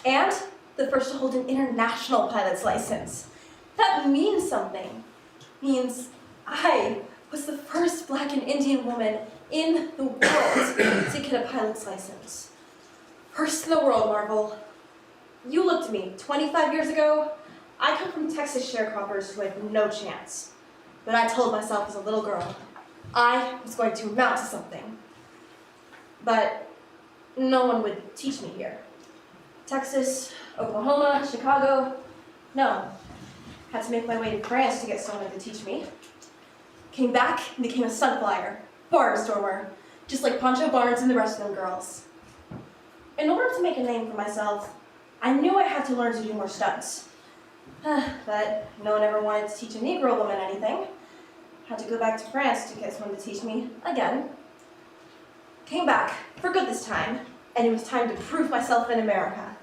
And the first to hold an international pilot's license. That means something. Means I was the first black and Indian woman in the world to get a pilot's license. First in the world, Marvel. You looked at me 25 years ago. I come from Texas sharecroppers who had no chance. But I told myself as a little girl, I was going to amount to something. But no one would teach me here. Texas, Oklahoma, Chicago, no. Had to make my way to France to get someone to teach me. Came back and became a stunt flyer, barnstormer, just like Pancho Barnes and the rest of them girls. In order to make a name for myself, I knew I had to learn to do more stunts. But no one ever wanted to teach a Negro woman anything. Had to go back to France to get someone to teach me again. Came back, for good this time, and it was time to prove myself in America.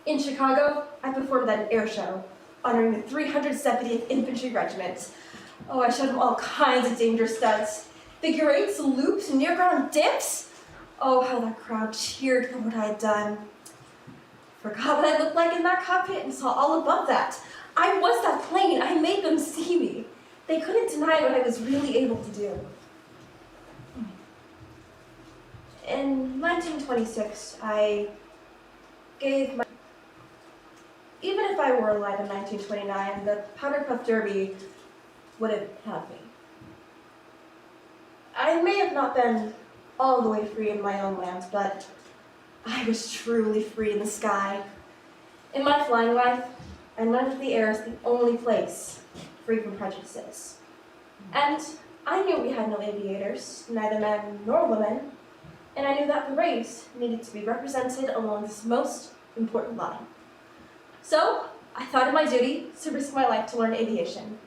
In Chicago, I performed at an air show, honoring the 370th Infantry Regiment. Oh, I showed them all kinds of dangerous stunts. Figure eights, loops, near-ground dips. Oh, how that crowd cheered for what I had done. Forgot what I looked like in that cockpit and saw all above that. I was that plane. I made them see me. They couldn't deny what I was really able to do. In 1926, I gave my... Even if I were alive in 1929, the Powder Puff Derby wouldn't have me. I may have not been all the way free in my own land, but I was truly free in the sky. In my flying life, I learned that the air is the only place free from prejudices. And I knew we had no aviators, neither men nor women, and I knew that the race needed to be represented along this most important line. So, I thought it my duty to risk my life to learn aviation.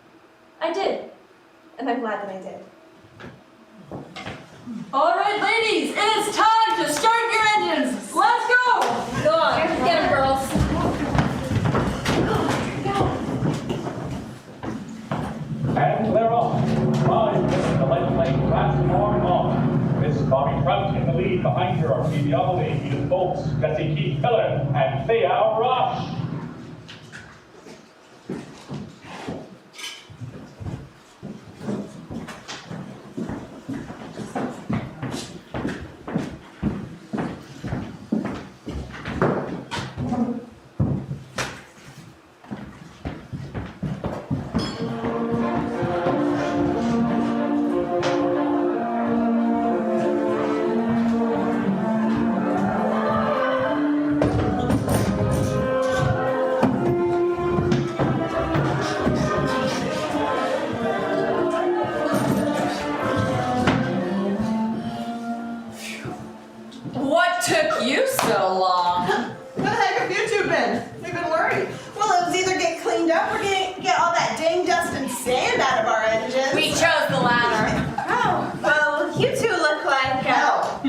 I did, and I'm glad that I did. All right, ladies, it is time to start your engines. Let's go! Go on, get them, girls. And they're off. 5 minutes in the light plane transform on. Miss Bobby Trout in the lead. Behind her are Phoebe Olley, Edith Bolts, Bessie Keith Miller, and Thea Roche. took you so long? Where the heck have you two been? We've been worried. Well, it was either get cleaned up or get all that dang dust and sand out of our engines. We chose the latter. Oh, well, you two look like Hell.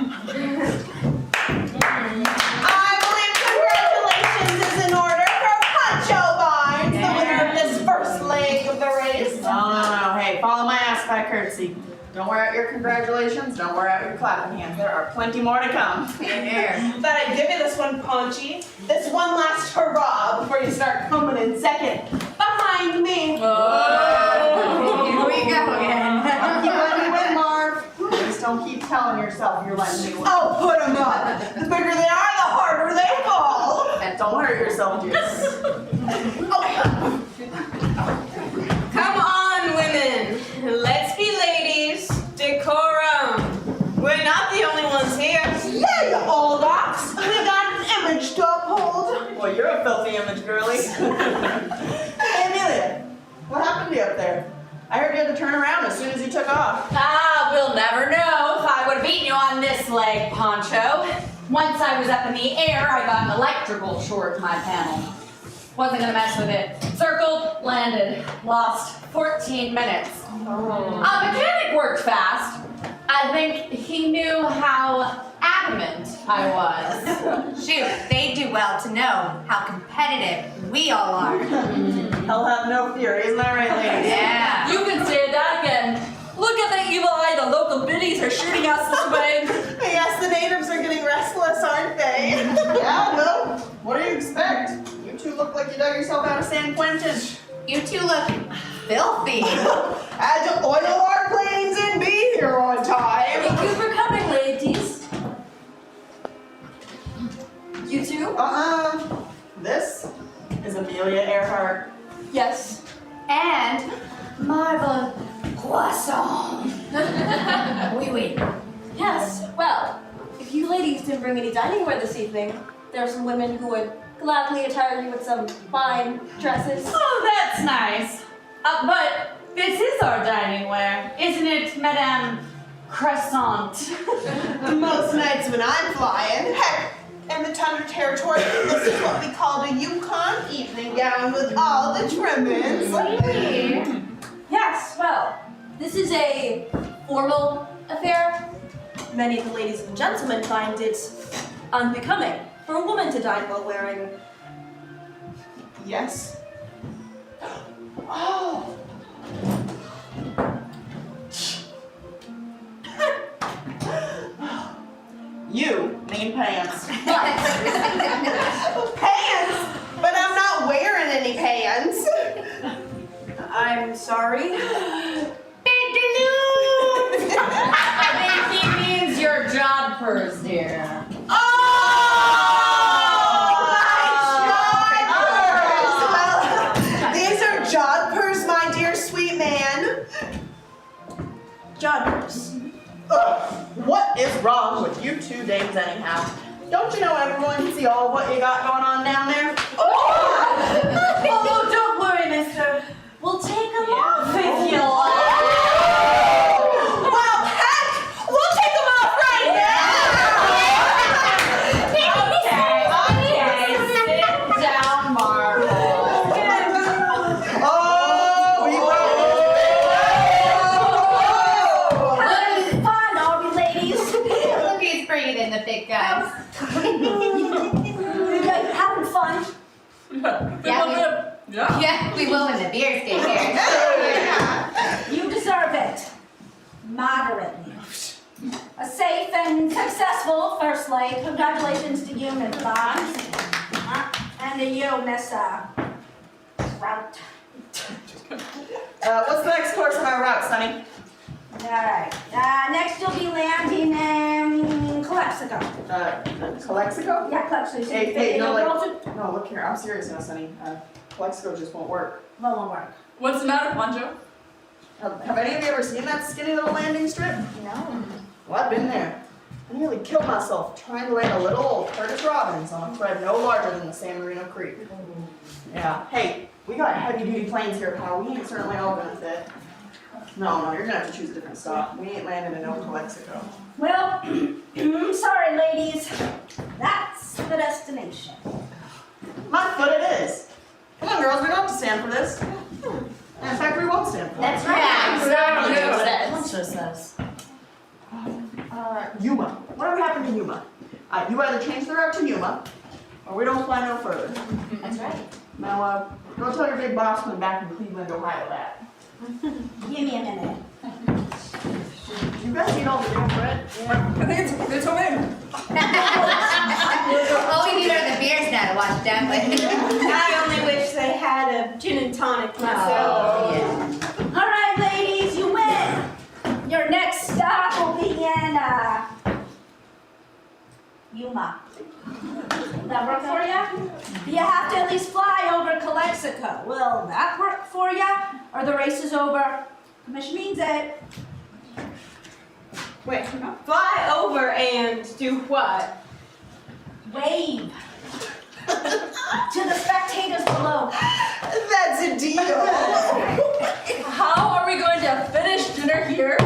I believe congratulations is in order for Pancho Barnes, the winner of this first leg of the race. No. Hey, follow my ass by courtesy. Don't wear out your congratulations. Don't wear out your clapping hands. There are plenty more to come. Thought I'd give you this one, Paunchy. This one last hurrah before you start coming in second. Behind me. Oh, here we go again. Keep letting me win, Marv. Just don't keep telling yourself you're letting me win. Oh, put them up. The bigger they are, the harder they fall. And don't hurt yourself, Juice. Come on, women. Let's be ladies. Decorum. We're not the only ones here. Yeah, you old ox. We got an image to uphold. Well, you're a filthy image, girly. Hey, Amelia. What happened to you up there? I heard you had to turn around as soon as you took off. Ah, we'll never know if I would have beaten you on this leg, Poncho. Once I was up in the air, I got an electrical short to my panel. Wasn't gonna mess with it. Circled, landed, lost 14 minutes. Mechanic worked fast. I think he knew how adamant I was. Shoot, they do well to know how competitive we all are. Hell have no fury, isn't that right, ladies? Yeah. You can say that again. Look at the evil eye the local biddies are shooting us this way. Yes, the natives are getting restless, aren't they? Yeah, well, what do you expect? You two look like you dug yourself out of San Quentin. You two look filthy. Had to oil our planes and be here on time. Thank you for coming, ladies. You too? This is Amelia Earhart. Yes. And Marvel Crosson. Oui. Yes, well, if you ladies didn't bring any dining-ware this evening, there are some women who would gladly attire you with some fine dresses. Oh, that's nice. But this is our dining ware, isn't it, Madame Croissant? Most nights when I'm flying, heck, in the Tundra Territory, this is what we call the Yukon evening gown with all the trimmings. Really? Yes, well, this is a formal affair. Many of the ladies and gentlemen find it unbecoming for a woman to dine while wearing. Yes. Oh. You mean pants. Pants? But I'm not wearing any pants. I'm sorry. I think he means your jodhpurs, dear. Oh, my jodhpurs! Well, these are jodhpurs, my dear sweet man. Jodhpurs. What is wrong with you two dames anyhow? Don't you know everyone can see all of what you got going on down there? Oh, don't worry, mister. We'll take them off if you like. Well, heck, we'll take them off right Okay, sit down, Marvel. Oh, we Fun, are we, ladies? Look who's bringing in the big guys. You guys having fun? Yeah, we will when the beers get here. You deserve it. Moderately. A safe and successful first leg. Congratulations to you, Miss Barnes. And to you, Miss Route. what's the next course on our route, Sonny? Alright. Next you'll be landing in Calexico. Calexico? Yeah, Calexico. Hey, no, look here, I'm serious now, Sonny. Calexico just won't work. Won't work. What's the matter, Poncho? Have any of you ever seen that skinny little landing strip? No. Well, I've been there. I nearly killed myself trying to land a little old Curtis Robbins on a thread no larger than the San Marino Creek. Yeah. Hey, we got heavy-duty planes here, pal. We ain't certainly all gonna fit. No, you're gonna have to choose a different stop. We ain't landing in no Calexico. Well, sorry, ladies. That Yuma. Whatever happened to Yuma? You either change the route to Yuma, or we don't fly no further. That's right. Now, go tell your big boss man back in Cleveland, Ohio that. Give me a minute. You guys eat all the damn bread? I think it's okay. All we need are the beers now to wash it down with. I only wish they had a gin and tonic myself. yeah. All right, ladies, you win. Your next stop will be in Yuma. Will that work for you? You have to at least fly over Calexico. Will that work for you? Or the race is over? Commission means it. Wait, fly over and do what? Wave to the spectators below. That's a deal. How are we going to finish dinner here,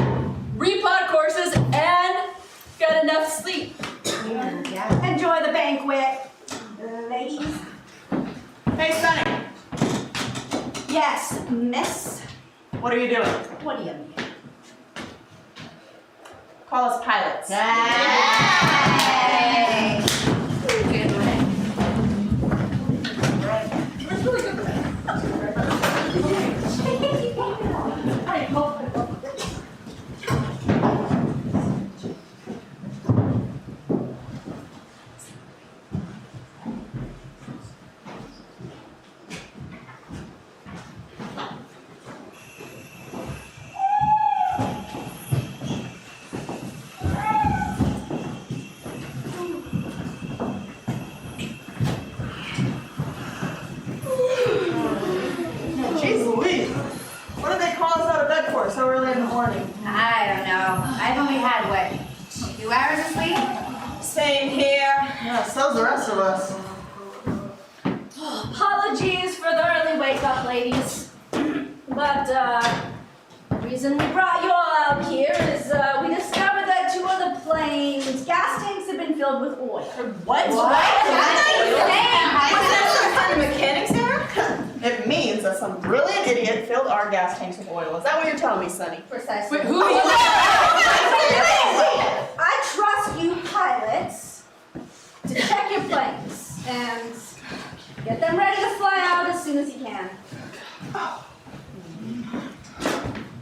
repot courses, and get enough sleep? Yeah. Enjoy the banquet, ladies. Hey, Sonny, Yes, miss. what are you doing? What do you mean? Call us pilots. Hey. Good one. It's really good. Jeez Louise. What did they call us out of bed for so early in the morning? I don't know. I've only had, what, 2 hours of sleep? Same here. Yeah, so's the rest of us. Apologies for the early wake up, ladies. But the reason we brought you all out here is we discovered that 2 of the planes' gas tanks have been filled with oil. What? Was there some kind of mechanics error? It means that some brilliant idiot filled our gas tanks with oil. Is that what you're telling me, Sonny? Precisely. Wait, who? I trust you pilots to check your planes and get them ready to fly out as soon as you can.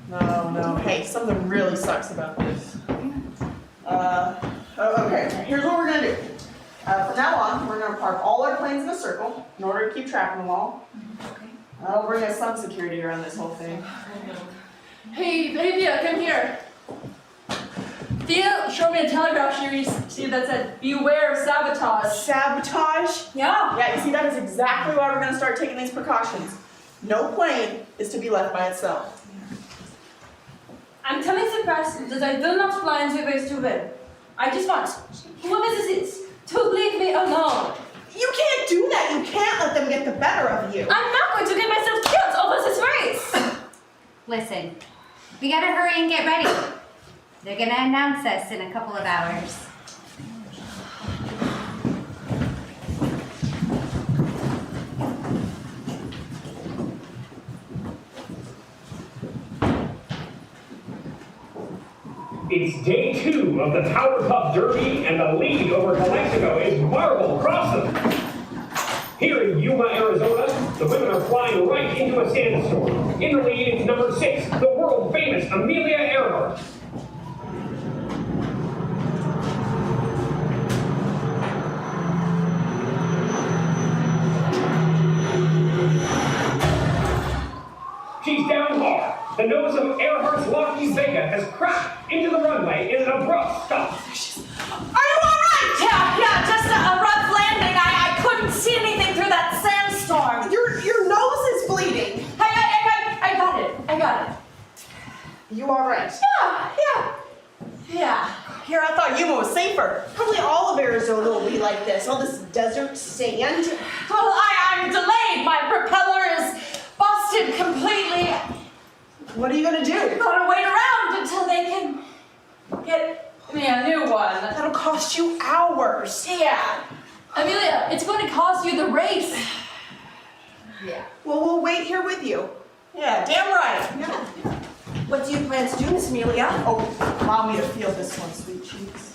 No. Hey, something really sucks about this. Okay, here's what we're gonna do. From now on, we're gonna park all our planes in a circle in order to keep track of them all. That'll bring us some security around this whole thing. Hey, Thea, come here. Thea showed me a telegraph series that said, "Beware of sabotage." Sabotage? Yeah. Yeah, you see, that is exactly why we're gonna start taking these precautions. No plane is to be left by itself. I'm telling the press that I will not fly into this to win. I just want whoever this is to leave me alone. You can't do that. You can't let them get the better of you. I'm not going to get myself killed over this race. Listen, we gotta hurry and get ready. They're gonna announce us in a couple of hours. It's day 2 of the Power Puff Derby, and the lead over Calexico is Marvel Crosson. Here in Yuma, Arizona, the women are flying right into a sandstorm. In the lead is number 6, the world-famous Amelia Earhart. She's down hard. The nose of Earhart's Lockheed Vega has crashed into the runway in an abrupt stop. Are you alright? Yeah, just a rough landing. I couldn't see anything through that sandstorm. Your nose is bleeding. I got it. You all right? Yeah. Here, I thought Yuma was safer. Probably all of Arizona will be like this. All this desert sand. Well, I'm delayed. My propeller is busted completely. What are you gonna do? Gotta wait around until they can get me a new one. That'll cost you hours. Yeah. Amelia, it's going to cost you the race. Yeah. Well, we'll wait here with you. Yeah, damn right. Yeah. What do you plan to do, Miss Amelia? Oh, allow me to feel this one, sweet cheeks.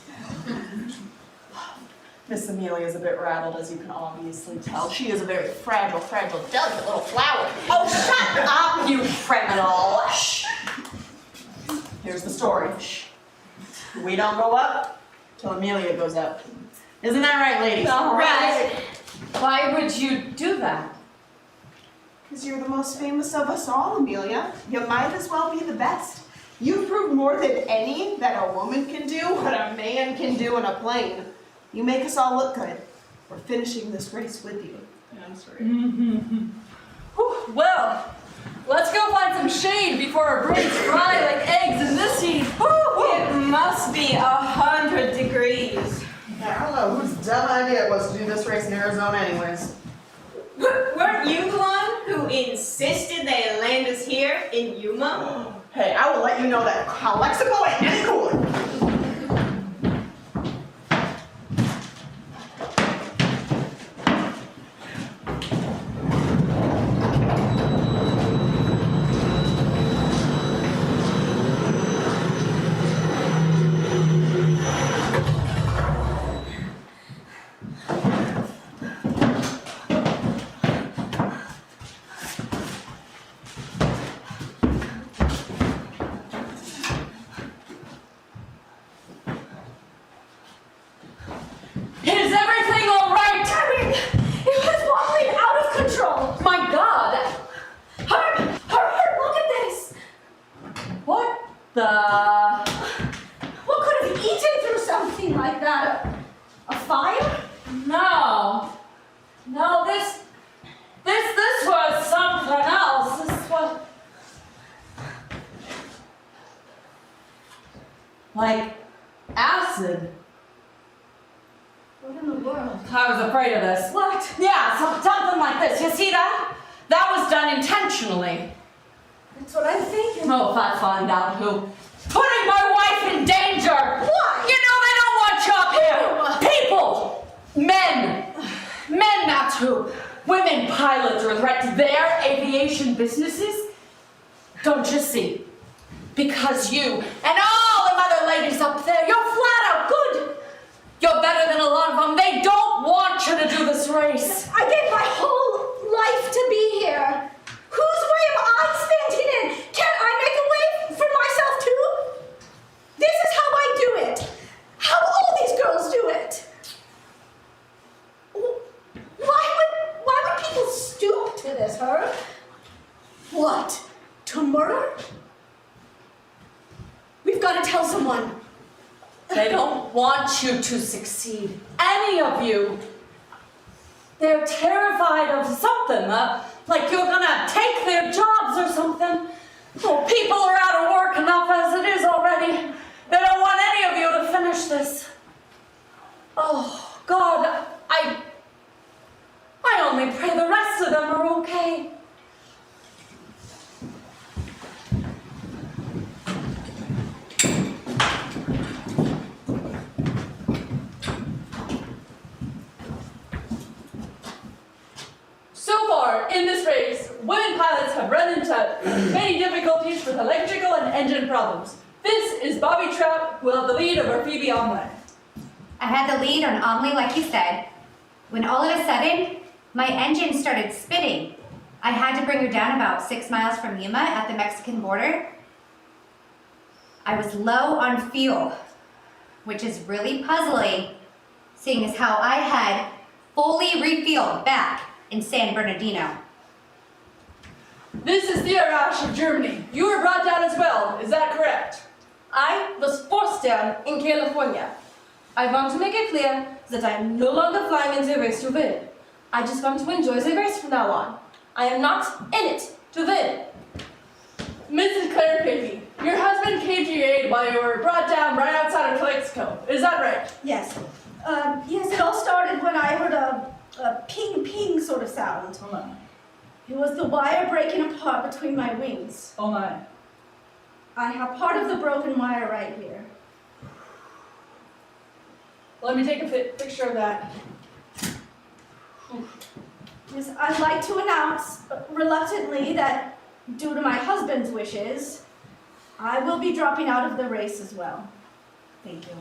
Miss Amelia is a bit rattled, as you can obviously tell. She is a very fragile, delicate little flower. Oh, shut up, you criminal. Shh. Here's the story. Shh. We don't go up till Amelia goes up. Isn't that right, ladies? Right. Why would you do that? Because you're the most famous of us all, Amelia. You might as well be the best. You've proved more than any that a woman can do what a man can do in a plane. You make us all look good. We're finishing this race with you. Yeah, I'm sorry. Whew, well, let's go find some shade before our brains fry like eggs in this heat. It must be 100 degrees. Yeah, I don't know whose dumb idea it was to do this race in Arizona anyways. Weren't you the one who insisted they land us here in Yuma? Hey, I will let you know that Calexico ain't any cooler. Is everything all right? It was wobbling out of control. My God! Herb, look at this. What the? What could have eaten through something like that? A fire? No. No, this was something else. This was like acid. What in the world? I was afraid of this. What? Yeah, something like this. You see that? That was done intentionally. That's what I'm thinking. Oh, if I find out who. Putting my wife in danger! Why? You know they don't want you up here! People! Men! Men, that's who. Women pilots are a threat to their aviation businesses. Don't you see? Because you and all them other ladies up there, you're flat out good. You're better than a lot of them. They don't want you to do this race. I gave my whole life to be here. Whose way am I standing in? Can't I make a way for myself too? This is how I do it. How all these girls do it. Why would people stoop to this, Herb? What? To murder? We've got to tell someone. They don't want you to succeed. Any of you. They're terrified of something, like you're gonna take their jobs or something. Oh, people are out of work enough as it is already. They don't want any of you to finish this. Oh, God, I only pray the rest of them are okay. So far, in this race, women pilots have run into many difficulties with electrical and engine problems. This is Bobby Trout, who held the lead over Phoebe Omley. I had the lead on Amelie, like you said, when all of a sudden, my engine started spinning. I had to bring her down about 6 miles from Yuma at the Mexican border. I was low on fuel, which is really puzzling, seeing as how I had fully refueled back in San Bernardino. This is the Anchorage of Germany. You were brought down as well, is that correct? I was forced down in California. I want to make it clear that I am no longer flying in the race to win. I just want to enjoy the race from now on. I am not in it to win. Mrs. Claire Pavey, your husband KGA'd while you were brought down right outside of Calexico. Is that right? Yes. Yes, it all started when I heard a ping ping sort of sound. Oh my. It was the wire breaking apart between my wings. Oh my. I have part of the broken wire right here. Let me take a picture of that. Yes, I'd like to announce reluctantly that due to my husband's wishes, I will be dropping out of the race as well. Thank you.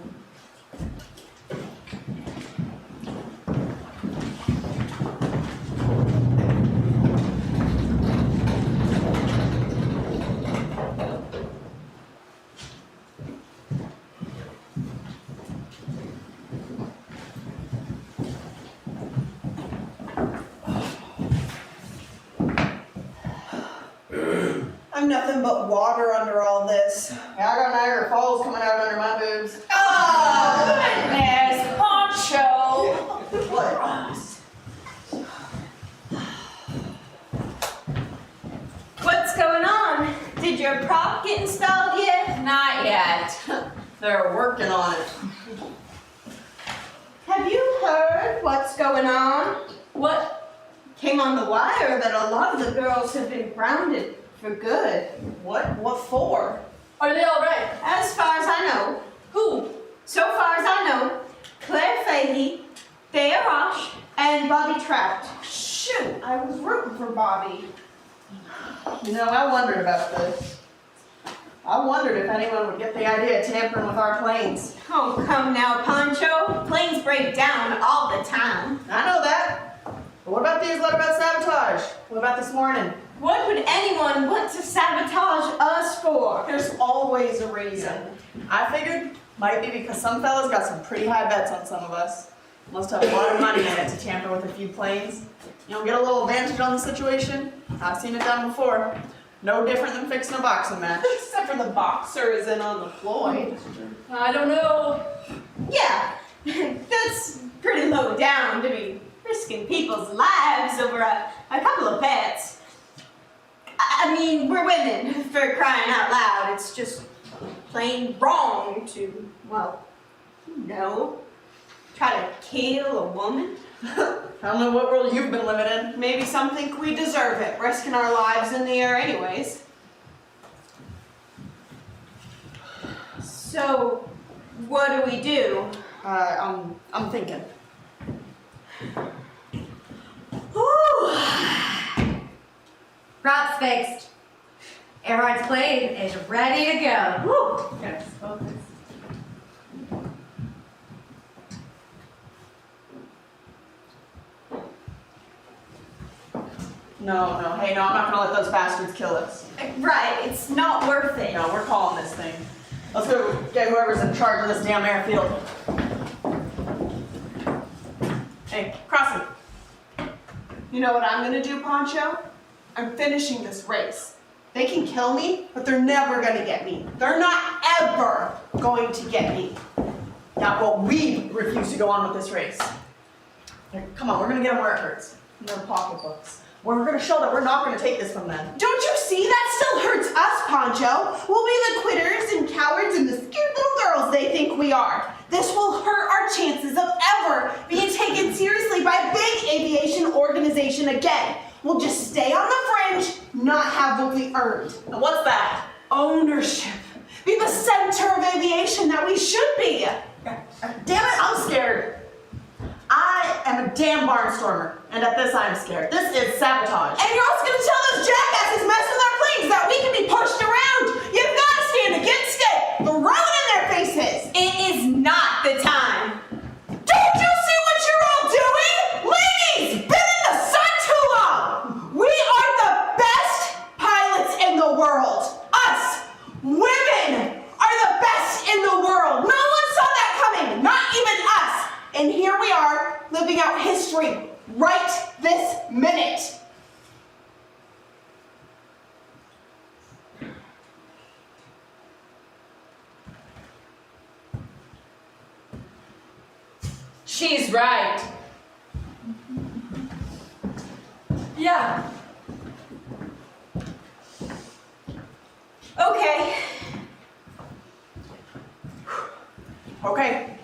I'm nothing but water under all this. Yeah, I got Niagara Falls coming out under my boobs. Oh, goodness, Poncho. What? What's going on? Did your prop get installed yet? Not yet. They're working on it. Have you heard what's going on? What? Came on the wire that a lot of the girls have been grounded for good. What? What for? Are they all right? As far as I know, Who? so far as I know, Claire Fahey, Thea Rosh, and Bobby Trout. Shoot, I was rooting for Bobby. You know, I wondered about this. I wondered if anyone would get the idea of tampering with our planes. Oh, come now, Poncho. Planes break down all the time. I know that. But what about these letter about sabotage? What about this morning? What would anyone want to sabotage us for? There's always a reason. I figured might be because some fellas got some pretty high bets on some of us. Must have a lot of money in it to tamper with a few planes. You know, get a little advantage on the situation. I've seen it done before. No different than fixing a boxing match. Except for the boxer is in on the Floyd. I don't know. Yeah, that's pretty low down to be risking people's lives over a couple of bets. I mean, we're women, for crying out loud. It's just plain wrong to, well, you know, try to kill a woman. I don't know what world you've been living in. Maybe some think we deserve it, risking our lives in the air anyways. So, what do we do? I'm thinking. Whew. Prop's fixed. Earhart's plane is ready to go. Woo! Gotta focus. No, hey, no, I'm not gonna let those bastards kill us. Right, it's not worth it. No, we're calling this thing. Let's go get whoever's in charge of this damn airfield. Hey, Crosson. You know what I'm gonna do, Poncho? I'm finishing this race. They can kill me, but they're never gonna get me. They're not ever going to get me. Not what we refuse to go on with this race. Here, come on, we're gonna get them where it hurts. In their pocketbooks. We're gonna show that we're not gonna take this from them. Don't you see? That still hurts us, Poncho. We'll be the quitters and cowards and the scared little girls they think we are. This will hurt our chances of ever being taken seriously by a big aviation organization again. We'll just stay on the fringe, not have what we earned. And what's that? Ownership. Be the center of aviation that we should be. Damn it, I'm scared. I am a damn barnstormer, and at this I am scared. This is sabotage. And you're also gonna tell those jackasses messing with our planes that we can be pushed around. You've gotta stand against it. Throw it in their faces. It is not the time. Don't you see what you're all doing? Ladies, been in the sun too long. We are the best pilots in the world. Us, women, are the best in the world. No one saw that coming, not even us. And here we are, living out history right this minute. She's right. Yeah. Okay. Okay.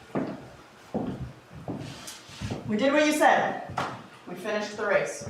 We did what you said. We finished the race.